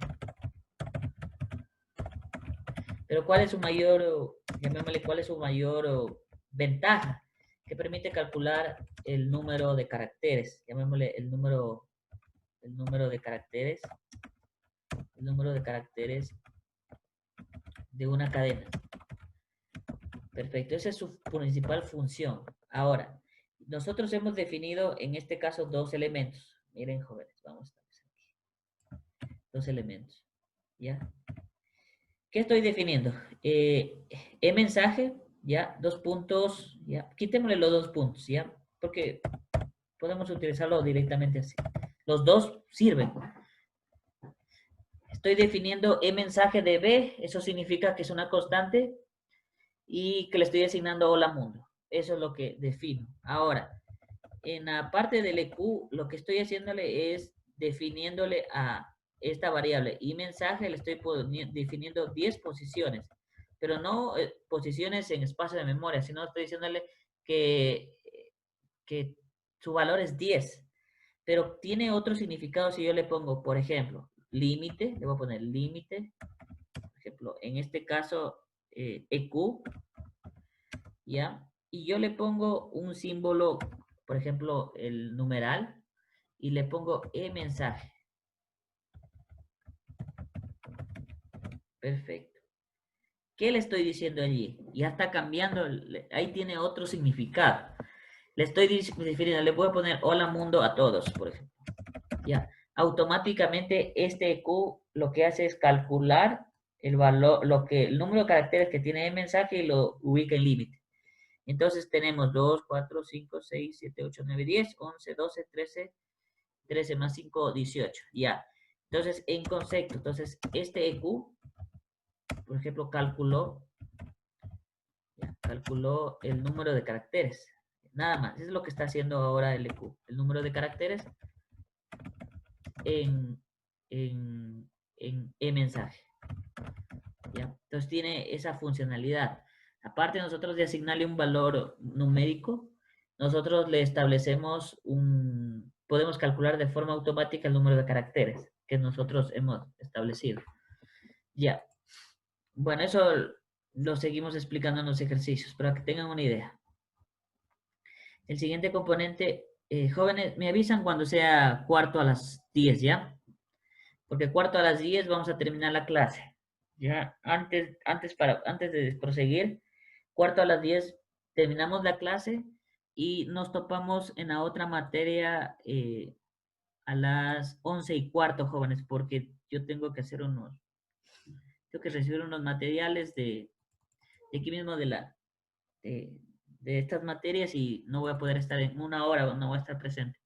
Pero ¿cuál es su mayor, llamémosle, cuál es su mayor ventaja? Que permite calcular el número de caracteres, llamémosle el número de caracteres, de una cadena. Perfecto, esa es su principal función. Ahora, nosotros hemos definido en este caso dos elementos. Miren, jóvenes, vamos a establecer aquí. Dos elementos. ¿Ya? ¿Qué estoy definiendo? E-mensaje, ¿ya? Dos puntos, ¿ya? Quitémosle los dos puntos, ¿ya? Porque podemos utilizarlo directamente así. Los dos sirven. Estoy definiendo E-mensaje de B, eso significa que es una constante y que le estoy asignando hola mundo. Eso es lo que defino. Ahora, en la parte del EQ, lo que estoy haciéndole es definiéndole a esta variable y mensaje, le estoy definiendo 10 posiciones, pero no posiciones en espacio de memoria, sino estoy diciéndole que su valor es 10, pero tiene otro significado si yo le pongo, por ejemplo, límite, le voy a poner límite, por ejemplo, en este caso, EQ, ¿ya? Y yo le pongo un símbolo, por ejemplo, el numeral, y le pongo E-mensaje. Perfecto. ¿Qué le estoy diciendo allí? Ya está cambiando, ahí tiene otro significado. Le estoy definiendo, le voy a poner hola mundo a todos, por ejemplo. Ya, automáticamente este EQ lo que hace es calcular el valor, el número de caracteres que tiene el mensaje y lo ubica en límite. Entonces tenemos 2, 4, 5, 6, 7, 8, 9, 10, 11, 12, 13 más 5, 18. Ya. Entonces, en concepto, entonces este EQ, por ejemplo, calculó el número de caracteres. Nada más. Eso es lo que está haciendo ahora el EQ. El número de caracteres en e-mensaje. ¿Ya? Entonces tiene esa funcionalidad. Aparte nosotros de asignarle un valor numérico, nosotros le establecemos podemos calcular de forma automática el número de caracteres que nosotros hemos establecido. Ya. Bueno, eso lo seguimos explicando en los ejercicios, para que tengan una idea. El siguiente componente, jóvenes, me avisan cuando sea cuarto a las 10, ¿ya? Porque cuarto a las 10 vamos a terminar la clase. Ya, antes de proseguir, cuarto a las 10 terminamos la clase y nos topamos en la otra materia a las 11:15, jóvenes, porque yo tengo que recibir unos materiales de aquí mismo de estas materias y no voy a poder estar en una hora, no voy a estar presente.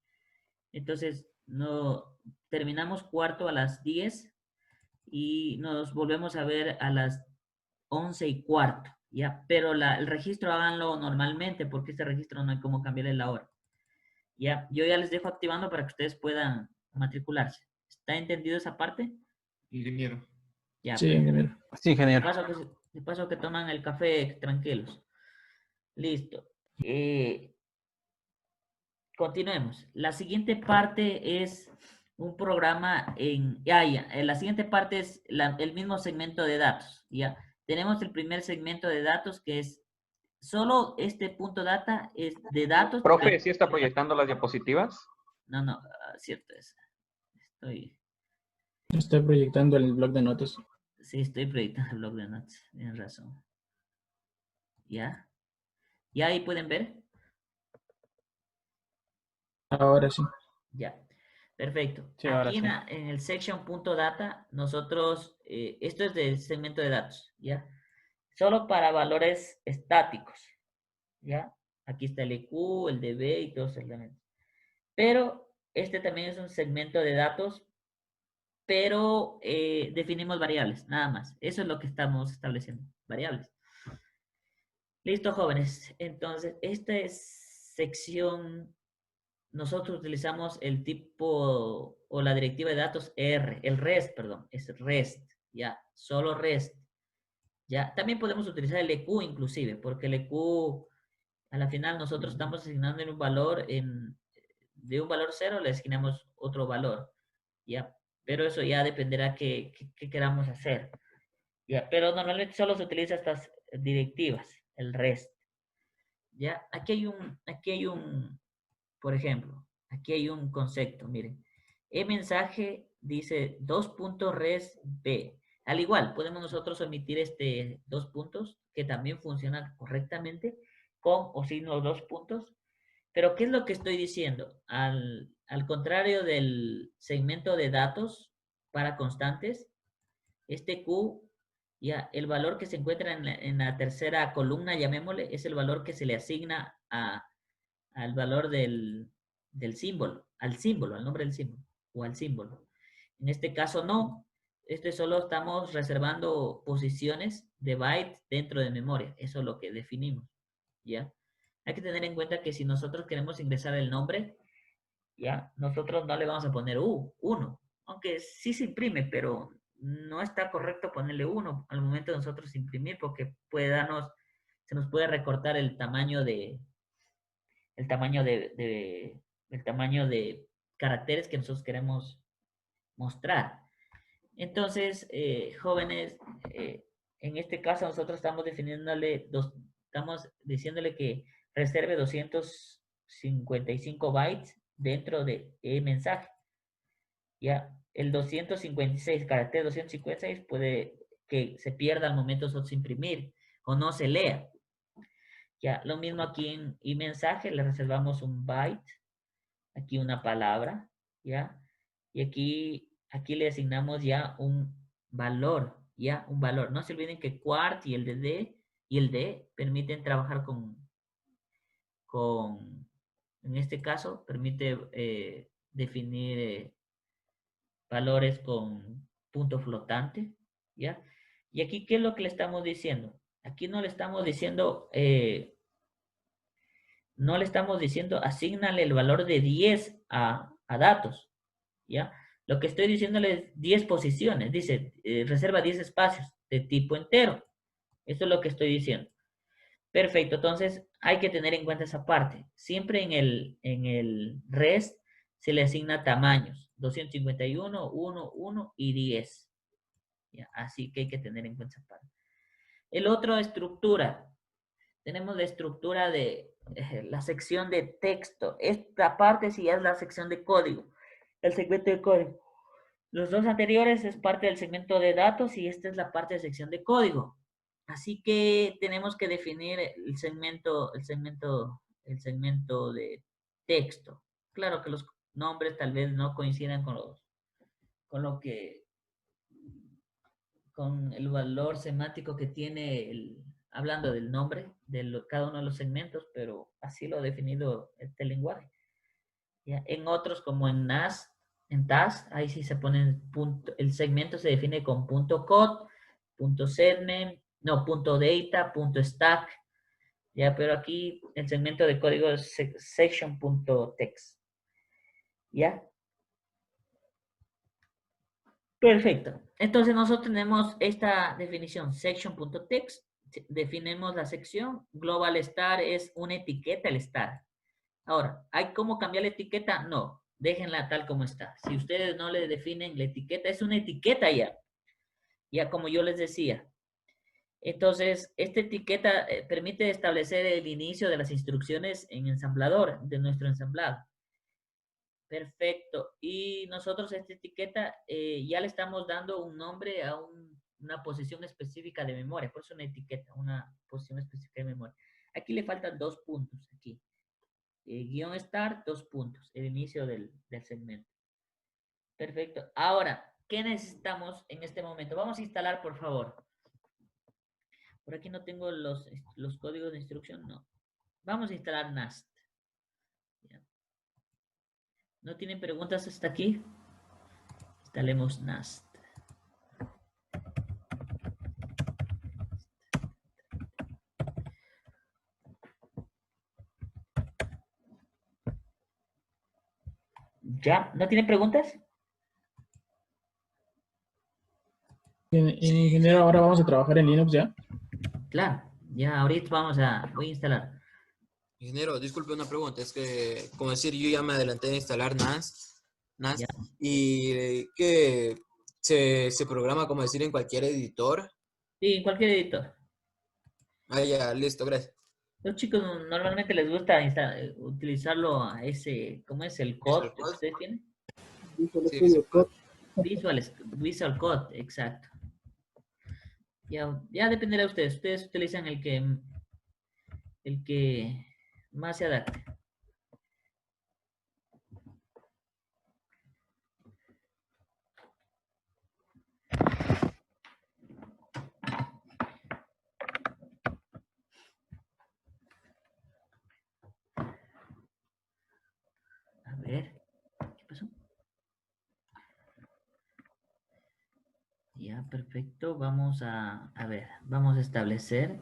Entonces, no terminamos cuarto a las 10 y nos volvemos a ver a las 11:15, ¿ya? Pero el registro háganlo normalmente porque este registro no hay cómo cambiarle la hora. ¿Ya? Yo ya les dejo activando para que ustedes puedan matricularse. ¿Está entendido esa parte? Ingeniero. Ya, Sí, pues. ingeniero. Sí, ingeniero. De paso que toman el café tranquilos. Listo. Continuemos. La siguiente parte es un programa la siguiente parte es el mismo segmento de datos, ¿ya? Tenemos el primer segmento de datos que es solo este punto data es de datos. Profe, ¿sí está proyectando las diapositivas? No, cierto es. Estoy proyectando el blog de notas. Sí, estoy proyectando el blog de notas. Tienes razón. ¿Ya? ¿Ya ahí pueden ver? Ahora sí. Ya. Perfecto. Sí, ahora Aquí sí. en el section.data, nosotros, esto es del segmento de datos, ¿ya? Solo para valores estáticos, ¿ya? Aquí está el EQ, el DB y todos los elementos. Pero este también es un segmento de datos, pero definimos variables, nada más. Eso es lo que estamos estableciendo, variables. Listo, jóvenes. Entonces, esta es sección, nosotros utilizamos el tipo o la directiva de datos R, el REST, perdón, es REST, ya, solo REST. Ya, también podemos utilizar el EQ inclusive, porque el EQ, a la final nosotros estamos asignando un valor de un valor 0 le asignamos otro valor, ya, pero eso ya dependerá qué queramos hacer, ya, pero normalmente solo se utiliza estas directivas, el REST, ya, por ejemplo, aquí hay un concepto, miren, mensaje dice 2.resb. Al igual, podemos nosotros omitir este 2 puntos, que también funcionan correctamente, con o sin los 2 puntos. Pero, ¿qué es lo que estoy diciendo? Al contrario del segmento de datos para constantes, este Q, ya, el valor que se encuentra en la tercera columna, llamémosle, es el valor que se le asigna al valor del símbolo, al nombre del símbolo, o al símbolo. En este caso no, solo estamos reservando posiciones de bytes dentro de memoria, eso es lo que definimos, ¿ya? Hay que tener en cuenta que si nosotros queremos ingresar el nombre, ¿ya? Nosotros no le vamos a poner 1, aunque sí se imprime, pero no está correcto ponerle 1 al momento de nosotros imprimir, porque se nos puede recortar el tamaño de caracteres que nosotros queremos mostrar. Entonces, jóvenes, en este caso nosotros estamos estamos diciéndole que reserve 255 bytes dentro de mensaje. Ya, el 256, carácter 256 puede que se pierda al momento de nosotros imprimir o no se lea. Ya, lo mismo aquí en mensaje, le reservamos un byte, aquí una palabra, ¿ya? Y aquí le asignamos ya un valor, ¿ya? Un valor. No se olviden que Quart y el D permiten trabajar en este caso, permite definir valores con punto flotante, ¿ya? Y aquí, ¿qué es lo que le estamos diciendo? Aquí no le estamos diciendo asígnale el valor de 10 a datos, ¿ya? Lo que estoy diciéndole es 10 posiciones, dice, reserva 10 espacios de tipo entero. Eso es lo que estoy diciendo. Perfecto, entonces hay que tener en cuenta esa parte. Siempre en el REST se le asigna tamaños, 251, 1, 1 y 10. ¿Ya? Así que hay que tener en cuenta esa parte. El otro, estructura. Tenemos la estructura de la sección de texto. Esta parte sí es la sección de código, el segmento de código. Los dos anteriores es parte del segmento de datos y esta es la parte de sección de código. Así que tenemos que definir el segmento de texto. Claro que los nombres tal vez no coincidan con el valor semántico que tiene hablando del nombre de cada uno de los segmentos, pero así lo ha definido este lenguaje. ¿Ya? En otros, como en TAS, ahí sí se ponen el segmento se define con .cod, .segment, no, .data, .stack, ya, pero aquí el segmento de código es section.text, ¿ya? Perfecto. Entonces nosotros tenemos esta definición, section.text, definimos la sección, global star es una etiqueta el star. Ahora, ¿hay cómo cambiar la etiqueta? No, déjenla tal como está. Si ustedes no le definen la etiqueta, es una etiqueta ya como yo les decía. Entonces, esta etiqueta permite establecer el inicio de las instrucciones en ensamblador, de nuestro ensamblado. Perfecto. Y nosotros esta etiqueta ya le estamos dando un nombre a una posición específica de memoria. Por eso una etiqueta, una posición específica de memoria. Aquí le faltan 2 puntos, aquí. Guión start, 2 puntos, el inicio del segmento. Perfecto. Ahora, ¿qué necesitamos en este momento? Vamos a instalar, por favor. Por aquí no tengo los códigos de instrucción, no. Vamos a instalar NAST. Ya. ¿No tienen preguntas hasta aquí? Instalemos NAST. ¿Ya? ¿No tienen preguntas? Ingeniero, ahora vamos a trabajar en Linux ya. Claro. Ya, ahorita voy a instalar. Ingeniero, disculpe una pregunta. Es que, como decir, yo ya me adelanté a instalar NAS Ya. y que se programa, como decir, en cualquier editor. Sí, en cualquier editor. Ah, ya, listo, gracias. Los chicos normalmente les gusta utilizarlo a ese, ¿cómo es el code Visual que Code. ustedes tienen? Sí, Visual Code. Visual Code, exacto. Ya dependerá de ustedes. Ustedes utilizan el que más se adapte. A ver, ¿qué pasó? Ya, perfecto. Vamos a ver, vamos a establecer.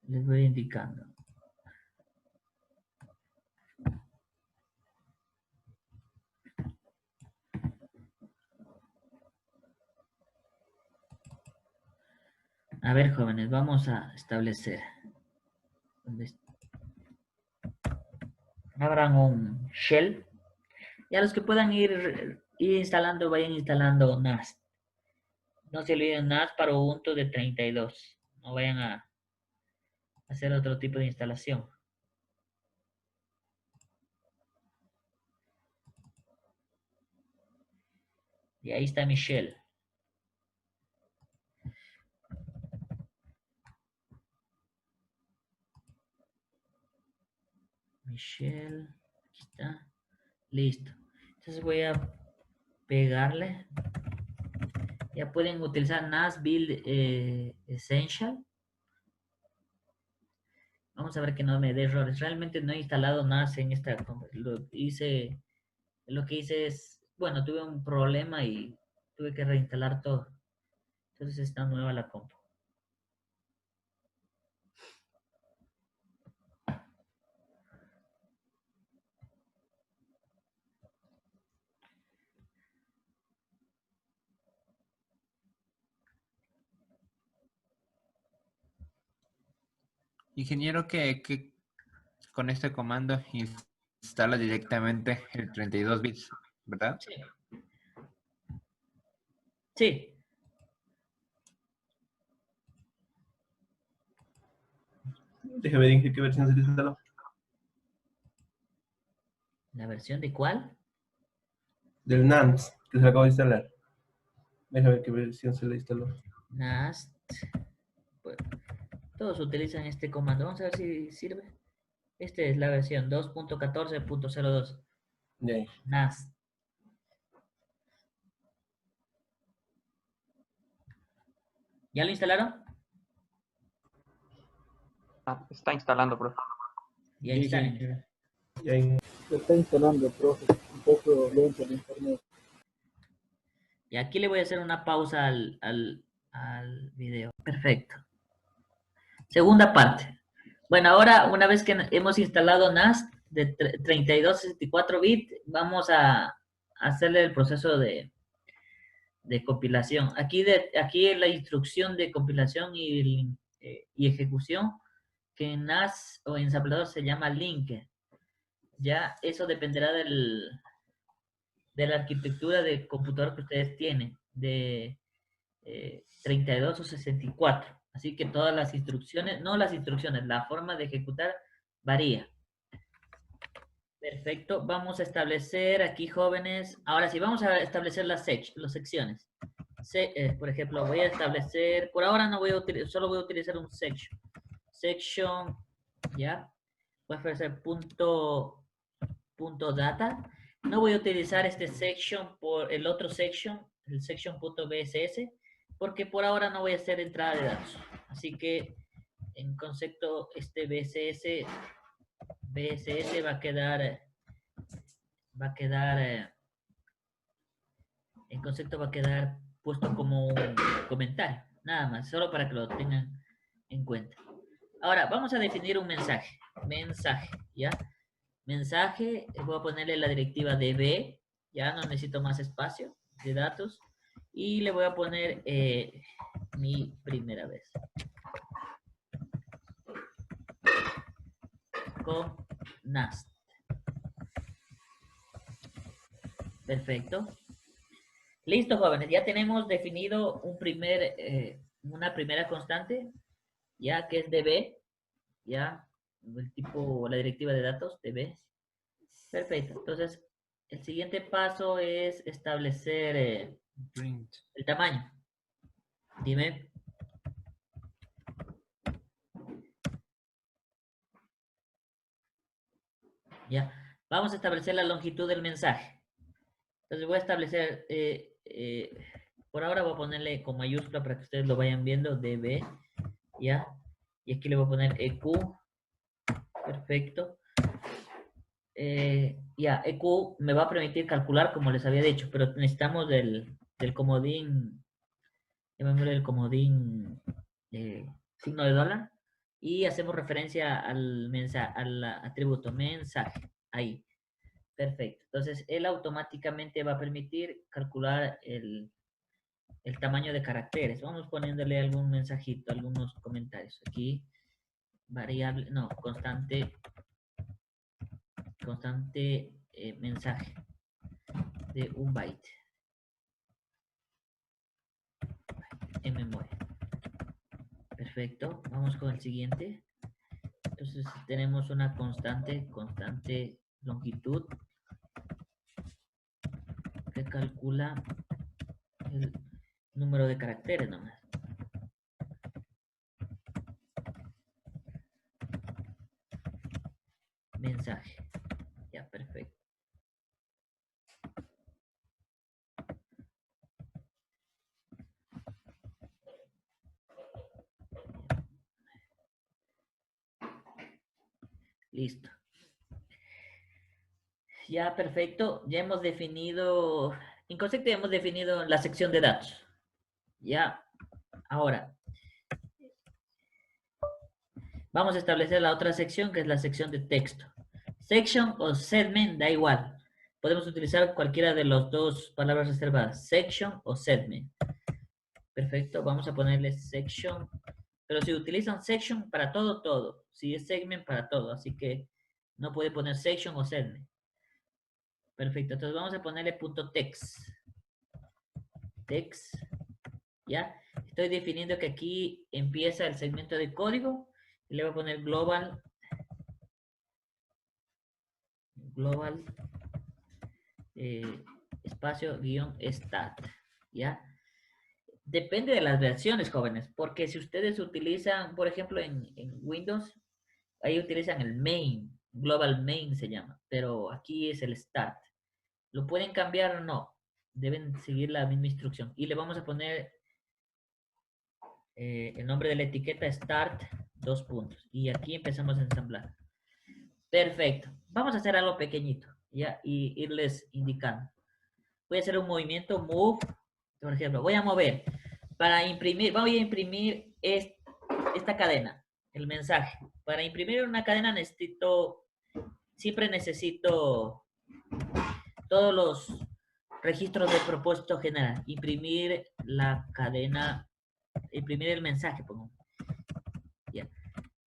Les voy indicando. A ver, jóvenes, vamos a establecer. Abran un shell. Y a los que puedan ir instalando, vayan instalando NAS. No se olviden NAS para Ubuntu de 32. No vayan a hacer otro tipo de instalación. Y ahí está mi shell. Mi shell. Aquí está. Listo. Entonces voy a pegarle. Ya pueden utilizar NAS Build Essential. Vamos a ver que no me dé errores. Realmente no he instalado NAS en esta. Lo que hice es, bueno, tuve un problema y tuve que reinstalar todo. Entonces está nueva la compu. Ingeniero, que con este comando instala directamente el 32 bits, ¿verdad? Sí. Sí. Déjame ver qué versión se le instaló. ¿La versión de cuál? Del NAND, que se acaba de instalar. Déjame ver qué versión se le instaló. NAST. Pues, todos utilizan este comando. Vamos a ver si sirve. Esta es la versión 2.14.02. Ya. NAST. ¿Ya lo instalaron? Ah, está instalando, profe. Ya está. Ya en- Se está instalando, profe. Un poco lento el internet. Y aquí le voy a hacer una pausa al video. Perfecto. Segunda parte. Bueno, ahora una vez que hemos instalado NAS de 32 a 64 bits, vamos a hacerle el proceso de compilación. Aquí la instrucción de compilación y ejecución, que en NAS o en ensamblador se llama link. Ya eso dependerá de la arquitectura de computador que ustedes tienen, de 32 o 64. Así que todas las instrucciones, no las instrucciones, la forma de ejecutar varía. Perfecto, vamos a establecer aquí, jóvenes. Ahora sí, vamos a establecer las secciones. Por ejemplo, voy a establecer, por ahora no voy a utilizar, solo voy a utilizar un section. Section, ¿ya? Voy a ofrecer punto data. No voy a utilizar este section por el otro section, el section.bss, porque por ahora no voy a hacer entrada de datos. Así que en concepto este BSS va a quedar en concepto va a quedar puesto como un comentario, nada más, solo para que lo tengan en cuenta. Ahora, vamos a definir un mensaje. Mensaje, ¿ya? Mensaje, voy a ponerle la directiva DB, ya no necesito más espacio de datos. Y le voy a poner mi primera vez. Con NAST. Perfecto. Listo, jóvenes. Ya tenemos definido una primera constante, ya que es DB, ya el tipo, la directiva de datos DB. Perfecto. Entonces, el siguiente paso es establecer el tamaño. Dime. Ya. Vamos a establecer la longitud del mensaje. Entonces voy a establecer, por ahora voy a ponerle con mayúscula para que ustedes lo vayan viendo, DB, ¿ya? Y aquí le voy a poner EQ, perfecto. Ya, EQ me va a permitir calcular como les había dicho, pero necesitamos del comodín, llamémosle el comodín signo de dólar, y hacemos referencia al atributo mensaje, ahí. Perfecto. Entonces, él automáticamente va a permitir calcular el tamaño de caracteres. Vamos poniéndole algún mensajito, algunos comentarios. Aquí, variable, no, constante mensaje de 1 byte en memoria. Perfecto. Vamos con el siguiente. Entonces, tenemos una constante longitud que calcula el número de caracteres nomás. Mensaje. Ya, perfecto. Listo. Ya, perfecto. Ya hemos definido, en concepto ya hemos definido la sección de datos. Ya, ahora, vamos a establecer la otra sección, que es la sección de texto. Section o segment, da igual. Podemos utilizar cualquiera de las dos palabras reservadas, section o segment. Perfecto, vamos a ponerle section, pero si utilizan section para todo, todo. Si es segment, para todo. Así que no puede poner section o segment. Perfecto, entonces vamos a ponerle .text. Text, ¿ya? Estoy definiendo que aquí empieza el segmento de código y le voy a poner global espacio guión start, ¿ya? Depende de las versiones, jóvenes, porque si ustedes utilizan, por ejemplo, en Windows, ahí utilizan el main, global main se llama, pero aquí es el start. ¿Lo pueden cambiar o no? Deben seguir la misma instrucción. Y le vamos a poner el nombre de la etiqueta start, 2 puntos. Y aquí empezamos a ensamblar. Perfecto. Vamos a hacer algo pequeñito, ¿ya? Y irles indicando. Voy a hacer un movimiento move, por ejemplo. Voy a mover. Para imprimir, voy a imprimir esta cadena, el mensaje. Para imprimir una cadena siempre necesito todos los registros de propósito general. Imprimir la cadena, imprimir el mensaje, pongamos. Ya.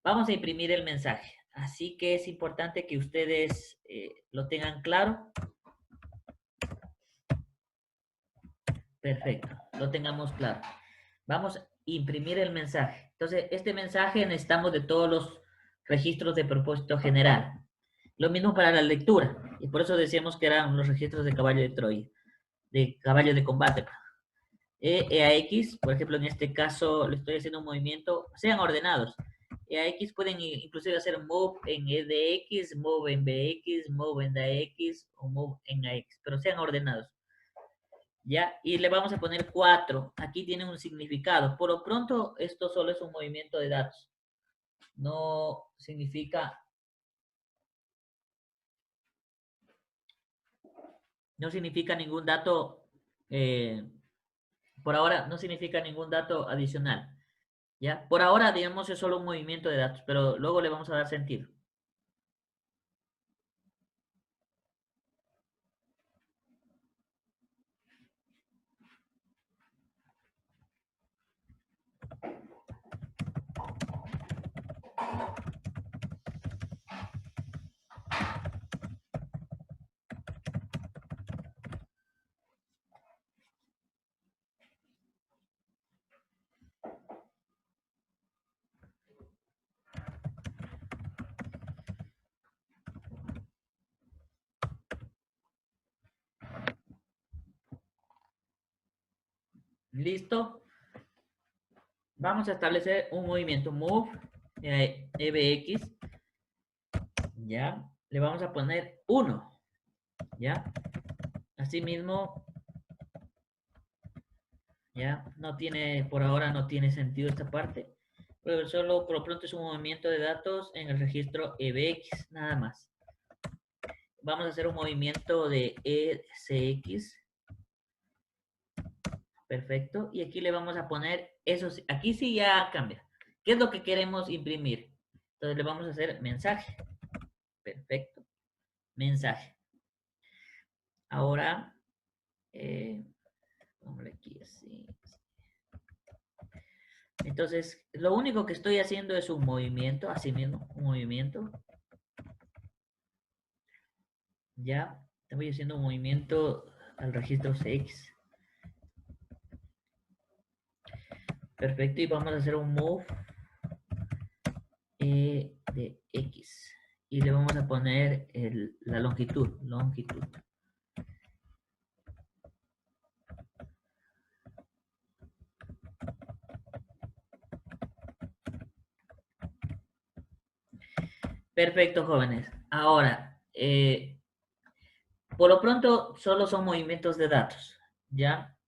Vamos a imprimir el mensaje. Así que es importante que ustedes lo tengan claro. Perfecto, lo tengamos claro. Vamos a imprimir el mensaje. Entonces, este mensaje necesitamos de todos los registros de propósito general. Lo mismo para la lectura. Y por eso decíamos que eran los registros de caballo de Troya. De caballo de combate. EAX, por ejemplo, en este caso le estoy haciendo un movimiento, sean ordenados. EAX pueden inclusive hacer move en EDX, move en BX, move en DAX o move en AX, pero sean ordenados. ¿Ya? Y le vamos a poner 4. Aquí tiene un significado. Por lo pronto, esto solo es un movimiento de datos. No significa ningún dato, por ahora no significa ningún dato adicional. ¿Ya? Por ahora, digamos, es solo un movimiento de datos, pero luego le vamos a dar sentido. ¿Listo? Vamos a establecer un movimiento move EBX. ¿Ya? Le vamos a poner 1. ¿Ya? Asimismo, ¿ya? No tiene, por ahora no tiene sentido esta parte. Pero solo por lo pronto es un movimiento de datos en el registro EBX, nada más. Vamos a hacer un movimiento de ECX. Perfecto. Y aquí le vamos a poner eso. Aquí sí ya cambia. ¿Qué es lo que queremos imprimir? Entonces le vamos a hacer mensaje. Perfecto. Mensaje. Ahora, ponle aquí así. Entonces, lo único que estoy haciendo es un movimiento, así mismo, un movimiento. Ya, estoy haciendo un movimiento al registro CX. Perfecto, y vamos a hacer un move de X. Y le vamos a poner la longitud. Perfecto, jóvenes. Ahora, por lo pronto, solo son movimientos de datos, ¿ya?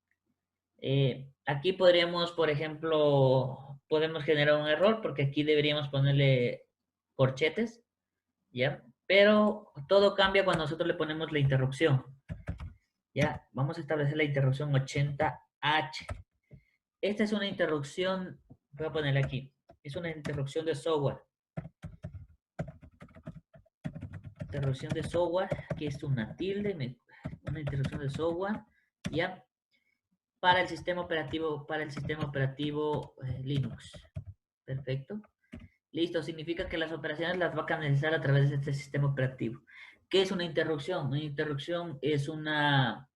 Aquí podríamos, por ejemplo, podemos generar un error porque aquí deberíamos ponerle corchetes, ¿ya? Pero todo cambia cuando nosotros le ponemos la interrupción, ¿ya? Vamos a establecer la interrupción 80H. Esta es una interrupción, voy a ponerle aquí, es una interrupción de software. Interrupción de software, aquí es una tilde, una interrupción de software, ¿ya? Para el sistema operativo, Linux. Perfecto. Listo, significa que las operaciones las va a canalizar a través de este sistema operativo. ¿Qué es una interrupción? Una interrupción es una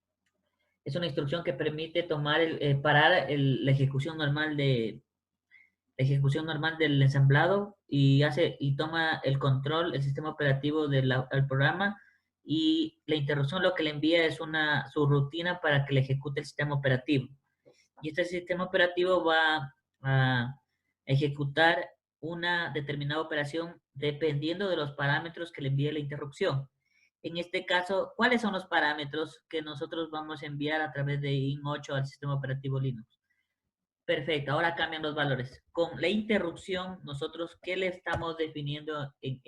instrucción que permite tomar parar la ejecución normal del ensamblado y toma el control, el sistema operativo del programa, y la interrupción lo que le envía es su rutina para que le ejecute el sistema operativo. Y este sistema operativo va a ejecutar una determinada operación dependiendo de los parámetros que le envíe la interrupción. En este caso, ¿cuáles son los parámetros que nosotros vamos a enviar a través de IN8 al sistema operativo Linux? Perfecto, ahora cambian los valores. Con la interrupción, nosotros, ¿qué le estamos definiendo en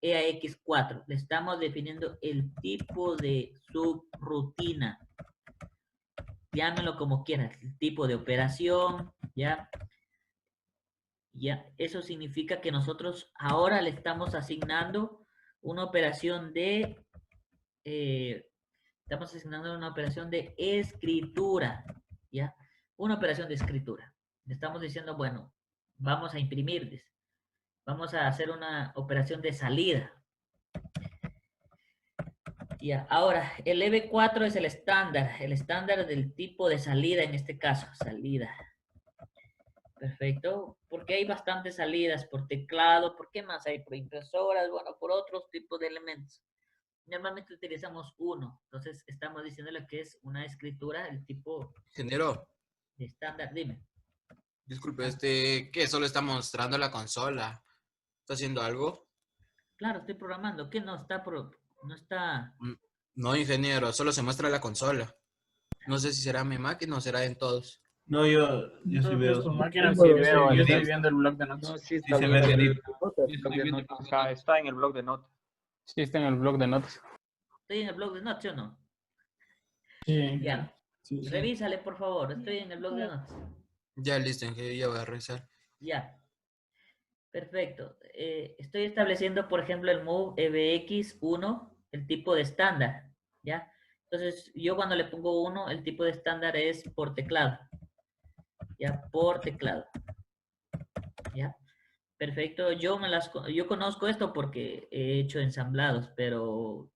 EAX4? Le estamos definiendo el tipo de subrutina. Llámenlo como quieran, el tipo de operación, ¿ya? Ya, eso significa que nosotros ahora le estamos asignando una operación de, escritura, ¿ya? Una operación de escritura. Le estamos diciendo, bueno, vamos a imprimir, vamos a hacer una operación de salida. Ya, ahora, el EB4 es el estándar del tipo de salida en este caso, salida. Perfecto, porque hay bastantes salidas por teclado, ¿por qué más hay? Por impresoras, bueno, por otros tipos de elementos. Normalmente utilizamos uno, entonces estamos diciéndole que es una escritura, el tipo Ingeniero, de estándar, dime. Disculpe, ¿qué? Solo está mostrando la consola. ¿Está haciendo algo? Claro, estoy programando. ¿Qué no está no está? No, ingeniero, solo se muestra la consola. No sé si será mi máquina o será en todos. No, yo sí Entonces, veo. tu máquina Sí sí, veo, yo sí. estoy viendo el blog de No, notas. sí Sí está se bien. ve clarito. Blog de notas. Ajá, está en el blog de notas. Sí, está en el blog de notas. ¿Estoy en el blog de notas, ¿sí o no? Sí. Ya. Sí, sí. Revísale, por favor. Estoy en el blog de notas. Ya listo, ingeniero, ya voy a revisar. Ya. Perfecto. Estoy estableciendo, por ejemplo, el move EBX1, el tipo de estándar. ¿Ya? Entonces, yo cuando le pongo 1, el tipo de estándar es por teclado. ¿Ya? Por teclado. ¿Ya? Perfecto. Yo conozco esto porque he hecho ensamblados, pero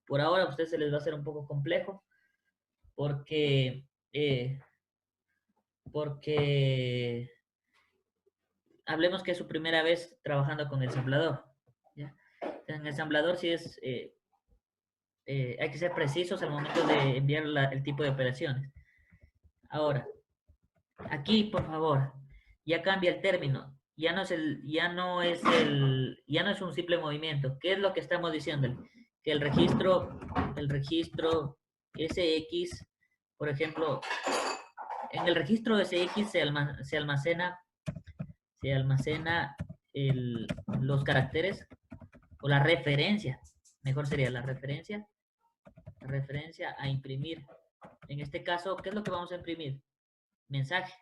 por ahora a ustedes se les va a hacer un poco complejo porque, porque hablemos que es su primera vez trabajando con el ensamblador. ¿Ya? En el ensamblador sí es, hay que ser precisos al momento de enviar el tipo de operaciones. Ahora, aquí, por favor, ya cambia el término. Ya no es un simple movimiento. ¿Qué es lo que estamos diciendo? Que el registro SX, por ejemplo, en el registro SX se almacena los caracteres o la referencia. Mejor sería la referencia a imprimir. En este caso, ¿qué es lo que vamos a imprimir? Mensaje.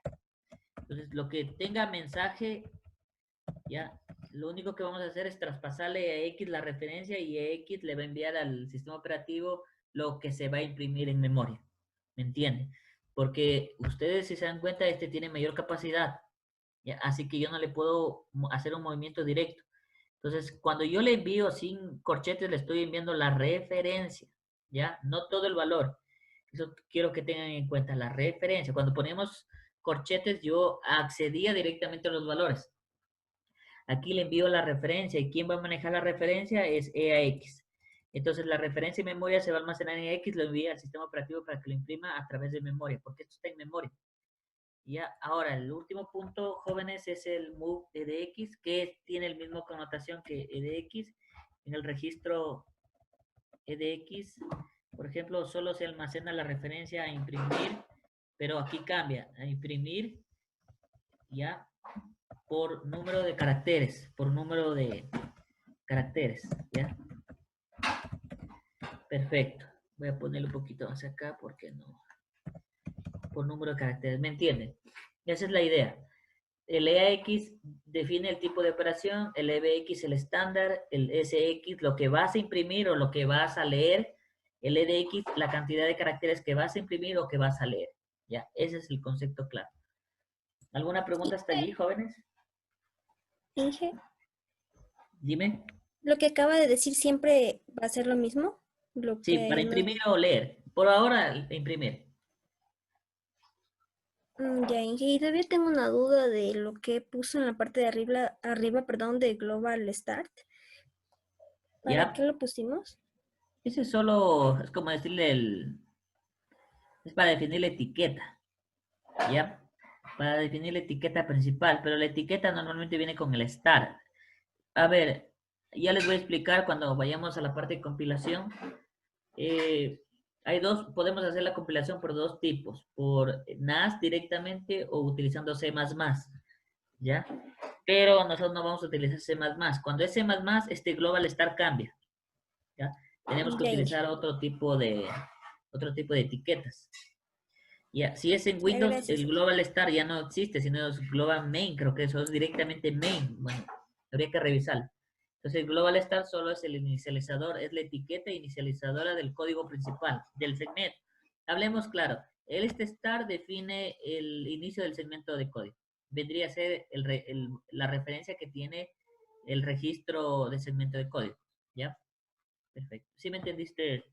Entonces, lo que tenga mensaje, ya, lo único que vamos a hacer es traspasarle a X la referencia y X le va a enviar al sistema operativo lo que se va a imprimir en memoria. ¿Me entienden? Porque ustedes, si se dan cuenta, este tiene mayor capacidad. ¿Ya? Así que yo no le puedo hacer un movimiento directo. Entonces, cuando yo le envío sin corchetes, le estoy enviando la referencia, ¿ya? No todo el valor. Eso quiero que tengan en cuenta, la referencia. Cuando ponemos corchetes, yo accedía directamente a los valores. Aquí le envío la referencia y quién va a manejar la referencia es EAX. Entonces, la referencia en memoria se va a almacenar en EAX, lo envía al sistema operativo para que lo imprima a través de memoria, porque esto está en memoria. Ya, ahora, el último punto, jóvenes, es el move EDX, que tiene el mismo connotación que EDX. En el registro EDX, por ejemplo, solo se almacena la referencia a imprimir, pero aquí cambia, a imprimir, ya, por número de caracteres, ¿ya? Perfecto. Voy a ponerlo un poquito más acá, porque no, por número de caracteres, ¿me entienden? Esa es la idea. El EAX define el tipo de operación, el EBX el estándar, el SX lo que vas a imprimir o lo que vas a leer, el EDX la cantidad de caracteres que vas a imprimir o que vas a leer. Ya, ese es el concepto claro. ¿Alguna pregunta hasta allí, jóvenes? Inge, Dime. lo que acaba de decir siempre va a ser lo mismo. Sí, para imprimir o leer. Por ahora, imprimir. Ya, Inge, y todavía tengo una duda de lo que puso en la parte de arriba, perdón, de Global Start. ¿Para ¿Ya? qué lo pusimos? Ese solo es como decirle es para definir la etiqueta. ¿Ya? Para definir la etiqueta principal, pero la etiqueta normalmente viene con el start. A ver, ya les voy a explicar cuando vayamos a la parte de compilación. Podemos hacer la compilación por dos tipos, por NAS directamente o utilizando C++, ¿ya? Pero nosotros no vamos a utilizar C++. Cuando es C++, este global star cambia, ¿ya? Tenemos que utilizar otro tipo de etiquetas. Ya, si es en Windows, Gracias. el global star ya no existe, sino es global main, creo que eso es directamente main. Bueno, habría que revisarlo. Entonces, el global star solo es el inicializador, es la etiqueta inicializadora del código principal, del segmento. Hablemos claro, este star define el inicio del segmento de código. Vendría a ser la referencia que tiene el registro de segmento de código. ¿Ya? Perfecto. ¿Sí me entendiste?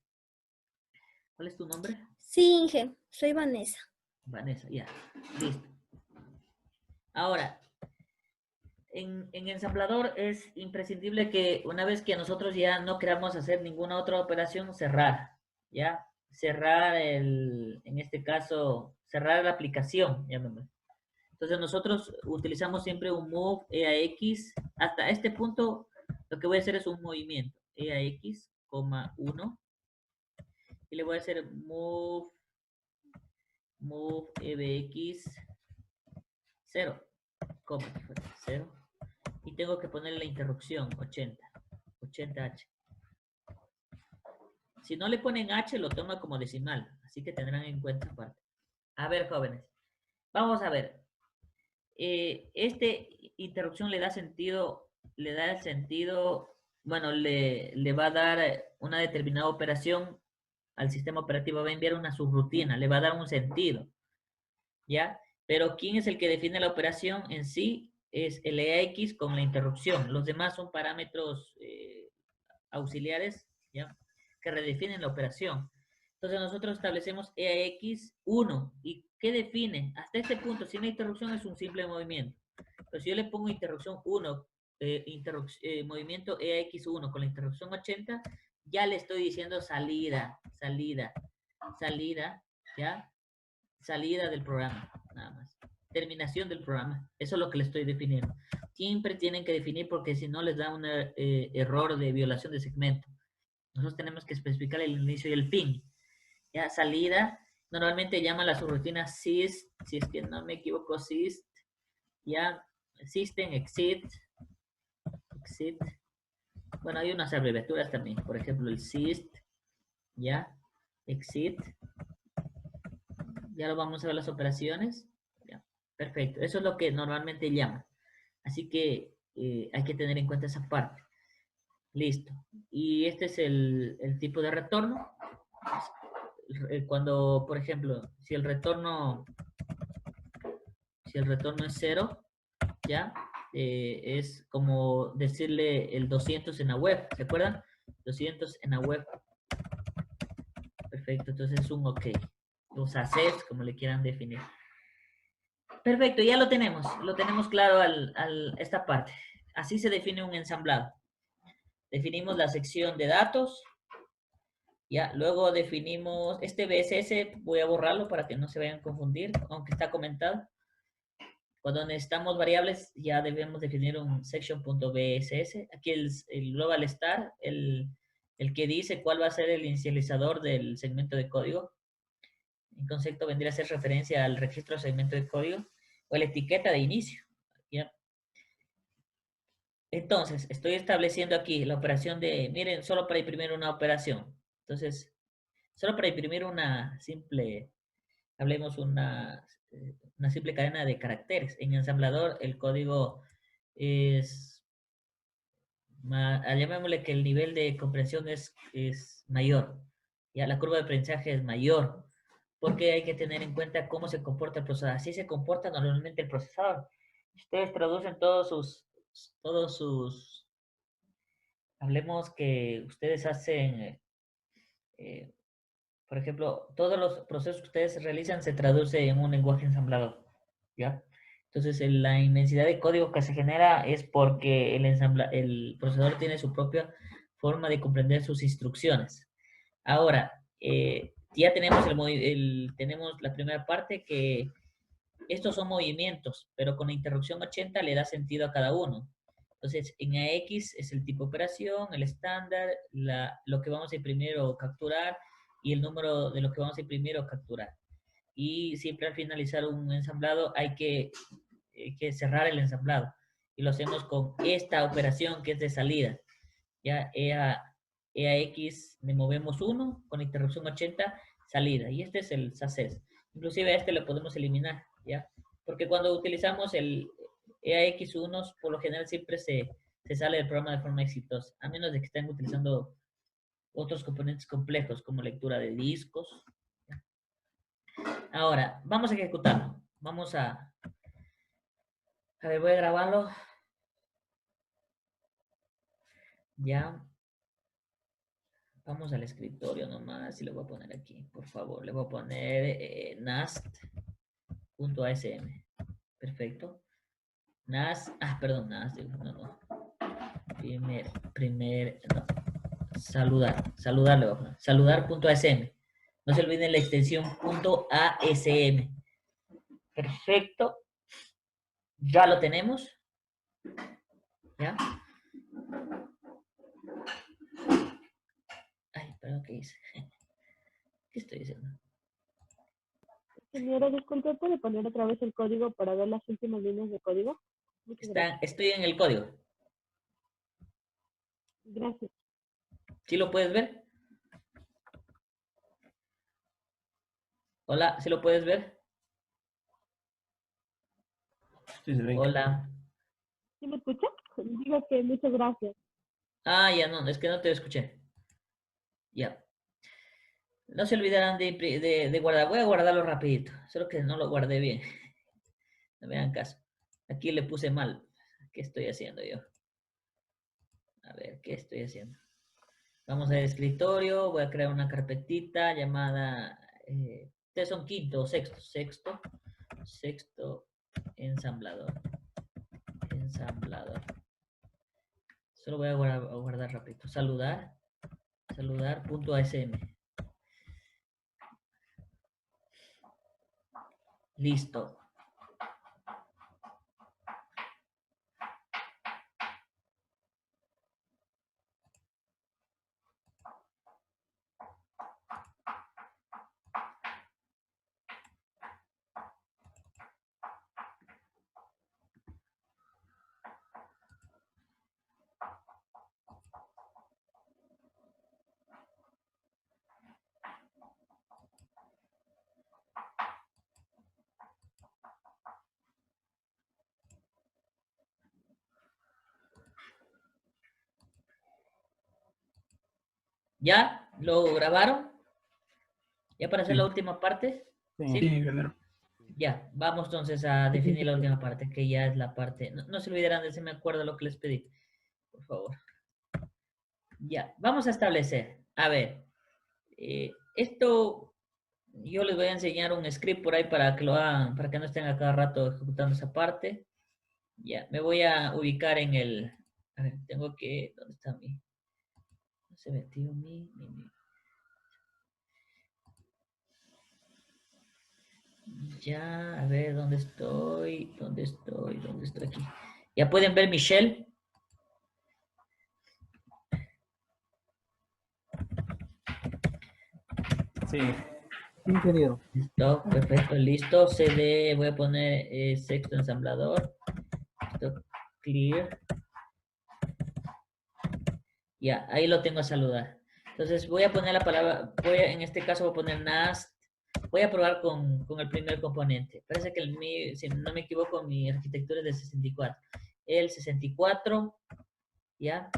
¿Cuál es tu nombre? Sí, Inge, soy Vanessa. Vanessa, ya. Listo. Ahora, en ensamblador es imprescindible que una vez que nosotros ya no queramos hacer ninguna otra operación, cerrar, ¿ya? Cerrar en este caso, cerrar la aplicación, llamémoslo. Entonces nosotros utilizamos siempre un move EAX. Hasta este punto lo que voy a hacer es un movimiento. EAX, 1. Y le voy a hacer move EBX 0, 0. Y tengo que ponerle la interrupción 80H. Si no le ponen H, lo toma como decimal. Así que tendrán en cuenta aparte. A ver, jóvenes. Vamos a ver. Interrupción le da sentido, bueno, le va a dar una determinada operación al sistema operativo, va a enviar una subrutina, le va a dar un sentido, ¿ya? Pero ¿quién es el que define la operación en sí? Es el EAX con la interrupción. Los demás son parámetros auxiliares, ¿ya? Que redefinen la operación. Entonces nosotros establecemos EAX 1. ¿Y qué define? Hasta este punto, si una interrupción es un simple movimiento. Pero si yo le pongo interrupción 1, movimiento EAX 1 con la interrupción 80, ya le estoy diciendo salida, ¿ya? Salida del programa, nada más. Terminación del programa. Eso es lo que le estoy definiendo. Siempre tienen que definir porque si no les da un error de violación de segmento. Nosotros tenemos que especificar el inicio y el fin. Ya, salida, normalmente llama la subrutina syst, si es que no me equivoco, syst, ya, system, exit. Bueno, hay unas abreviaturas también, por ejemplo, el syst, ya, exit. Ya lo vamos a ver las operaciones. Ya, perfecto, eso es lo que normalmente llama. Así que hay que tener en cuenta esa parte. Listo. Y este es el tipo de retorno. Cuando, por ejemplo, si el retorno es 0, ¿ya? Es como decirle el 200 en la web, ¿se acuerdan? 200 en la web. Perfecto, entonces es un OK. Los assets, como le quieran definir. Perfecto, ya lo tenemos claro esta parte. Así se define un ensamblado. Definimos la sección de datos. Ya, luego definimos este BSS, voy a borrarlo para que no se vayan a confundir, aunque está comentado. Cuando necesitamos variables, ya debemos definir un section.bss. Aquí el global star, el que dice cuál va a ser el inicializador del segmento de código. En concepto vendría a ser referencia al registro de segmento de código o la etiqueta de inicio. ¿Ya? Entonces, estoy estableciendo aquí la operación de, miren, solo para imprimir una operación. Entonces, solo para imprimir una simple, hablemos una simple cadena de caracteres. En ensamblador el código es, llamémosle que el nivel de comprensión es mayor. Ya la curva de aprendizaje es mayor. Porque hay que tener en cuenta cómo se comporta el procesador. Así se comporta normalmente el procesador. Ustedes traducen todos sus, hablemos que ustedes hacen, por ejemplo, todos los procesos que ustedes realizan se traduce en un lenguaje ensamblador, ¿ya? Entonces, la inmensidad de código que se genera es porque el procesador tiene su propia forma de comprender sus instrucciones. Ahora, ya tenemos tenemos la primera parte que estos son movimientos, pero con la interrupción 80 le da sentido a cada uno. Entonces, en AX es el tipo de operación, el estándar, lo que vamos a imprimir o capturar y el número de lo que vamos a imprimir o capturar. Y siempre al finalizar un ensamblado hay que cerrar el ensamblado. Y lo hacemos con esta operación que es de salida. Ya, EAX le movemos 1 con interrupción 80, salida. Y este es el SACES. Inclusive a este lo podemos eliminar, ¿ya? Porque cuando utilizamos el EAX1, por lo general siempre se sale del programa de forma exitosa, a menos de que estén utilizando otros componentes complejos, como lectura de discos. ¿Ya? Ahora, vamos a ejecutarlo. Vamos a ver, voy a grabarlo. Ya. Vamos al escritorio nomás y lo voy a poner aquí, por favor. Le voy a poner nast.asm. Perfecto. Nast, perdón, nast, no. No. Saludar le voy a poner. Saludar.asm. No se olviden la extensión .asm. Perfecto. Ya lo tenemos. ¿Ya? Ay, perdón, ¿qué hice? ¿Qué estoy diciendo? Señora, disculpe, ¿puede poner otra vez el código para ver las últimas líneas de código? Muchas gracias. Estoy en el código. Gracias. ¿Sí lo puedes ver? Hola, ¿sí lo puedes ver? Sí, se ve. Hola. ¿Sí me escucha? Digo que muchas gracias. Ah, ya no, es que no te escuché. Ya. No se olvidarán de guardar. Voy a guardarlo rapidito. Solo que no lo guardé bien. No me hagan caso. Aquí le puse mal. ¿Qué estoy haciendo yo? A ver, ¿qué estoy haciendo? Vamos al escritorio. Voy a crear una carpetita llamada... ustedes son quinto o sexto. Sexto ensamblador. Ensamblador. Solo voy a guardar rápido. Saludar. Saludar.asm. Listo. ¿Ya? ¿Lo grabaron? ¿Ya para hacer la última parte? Sí, ingeniero. Ya, vamos entonces a definir la última parte, que ya es la parte... No se olvidarán de si me acuerdo lo que les pedí. Por favor. Ya, vamos a establecer. A ver, esto... Yo les voy a enseñar un script por ahí para que lo hagan, para que no estén a cada rato ejecutando esa parte. Ya, me voy a ubicar en el... A ver, tengo que... ¿Dónde está mi...? No se metió mi... Ya, a ver, ¿dónde estoy? ¿Dónde estoy? ¿Dónde estoy aquí? ¿Ya pueden ver mi shell? Sí. Ingeniero. Listo, perfecto, listo. CD, voy a poner sexto ensamblador. Listo, clear. Ya, ahí lo tengo a saludar. Entonces voy a poner la palabra, en este caso voy a poner NAST. Voy a probar con el primer componente. Parece que si no me equivoco, mi arquitectura es de 64. El 64, ¿ya?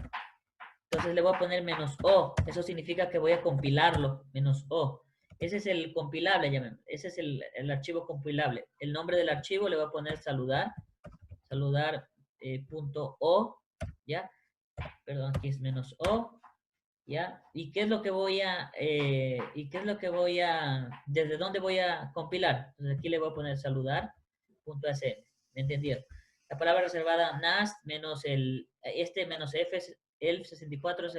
Entonces le voy a poner -O. Eso significa que voy a compilarlo, -O. Ese es el compilable, llamen. Ese es el archivo compilable. El nombre del archivo le voy a poner saludar, saludar.o, ¿ya? Perdón, aquí es -O, ¿ya? ¿Y qué es lo que desde dónde voy a compilar? Entonces aquí le voy a poner saludar.asm, ¿me entendieron? La palabra reservada NAST menos menos F, el 64 es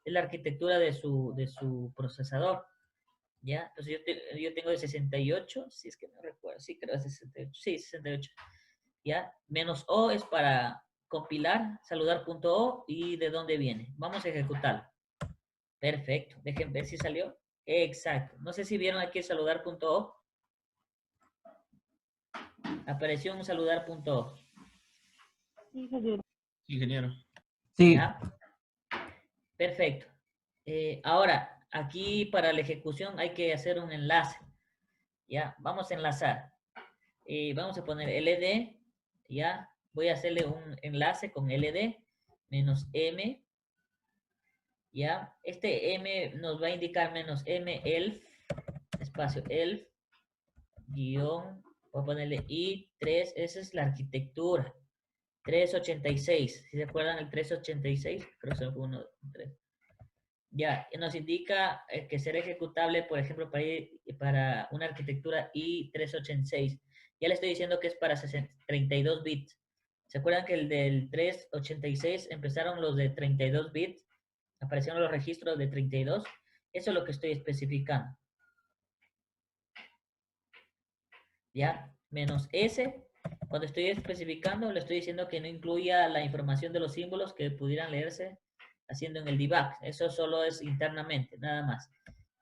la arquitectura de su procesador, ¿ya? Entonces yo tengo de 68, si es que no recuerdo, sí, creo que es 68, sí, 68, ¿ya? -O es para compilar, saludar.o y de dónde viene. Vamos a ejecutarlo. Perfecto. Dejen ver si salió. Exacto. No sé si vieron aquí el saludar.o. Apareció un saludar.o. Ingeniero. Ingeniero. Sí. ¿Ya? Perfecto. Ahora, aquí para la ejecución hay que hacer un enlace. Ya, vamos a enlazar. Vamos a poner LD. Ya, voy a hacerle un enlace con LD -M. Ya, este M nos va a indicar -M elf, espacio elf, guión, voy a ponerle I3, esa es la arquitectura. 386, ¿sí se acuerdan el 386? Creo que fue 1, 3. Ya, nos indica que será ejecutable, por ejemplo, para una arquitectura I386. Ya le estoy diciendo que es para 32 bits. ¿Se acuerdan que el del 386 empezaron los de 32 bits? Aparecieron los registros de 32. Eso es lo que estoy especificando. ¿Ya? -S Cuando estoy especificando, le estoy diciendo que no incluya la información de los símbolos que pudieran leerse haciendo en el debug. Eso solo es internamente, nada más.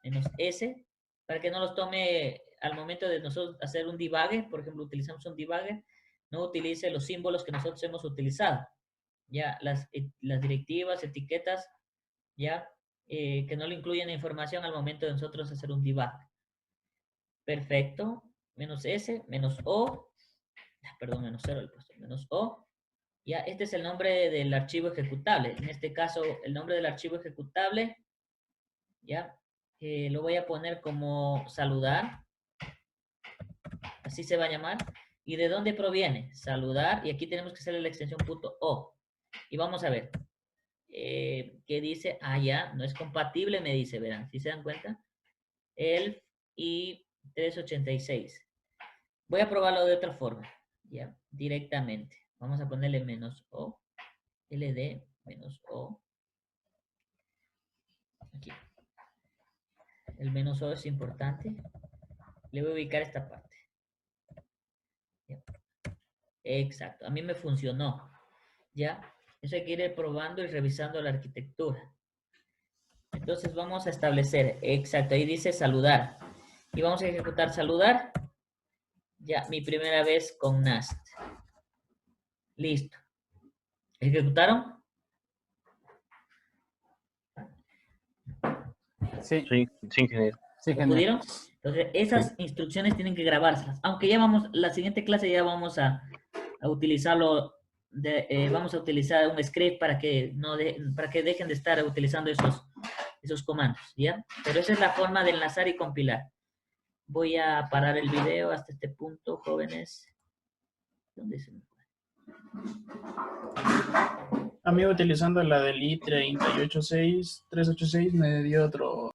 Menos S, para que no los tome al momento de nosotros hacer un debugger. Por ejemplo, utilizamos un debugger, no utilice los símbolos que nosotros hemos utilizado. Ya, las directivas, etiquetas, ya, que no le incluyen información al momento de nosotros hacer un debug. Perfecto. Menos S, menos O. Perdón, menos 0 el puesto. Menos O. Ya, este es el nombre del archivo ejecutable. En este caso, el nombre del archivo ejecutable, ya, lo voy a poner como saludar. Así se va a llamar. ¿Y de dónde proviene? Saludar. Y aquí tenemos que hacerle la extensión .o. Y vamos a ver. ¿Qué dice? Ah, ya, no es compatible, me dice, verán, si se dan cuenta. ELF y 386. Voy a probarlo de otra forma, ya, directamente. Vamos a ponerle menos O, LD, menos O. Aquí. El menos O es importante. Le voy a ubicar esta parte. Ya. Exacto, a mí me funcionó, ¿ya? Eso hay que ir probando y revisando la arquitectura. Entonces vamos a establecer, exacto, ahí dice saludar. Y vamos a ejecutar saludar. Ya, mi primera vez con NAST. Listo. ¿Ejecutaron? Sí. Sí, ingeniero. Sí, ¿Lo pudieron? Entonces, esas instrucciones tienen que grabárselas. Aunque ya vamos, la siguiente clase ya vamos a utilizarlo, vamos a utilizar un script para que, para que dejen de estar utilizando esos comandos, ¿ya? Pero esa es la forma de enlazar y compilar. Voy a parar el video hasta este punto, jóvenes. ¿Dónde se me fue? A mí utilizando la del i386 me dio otro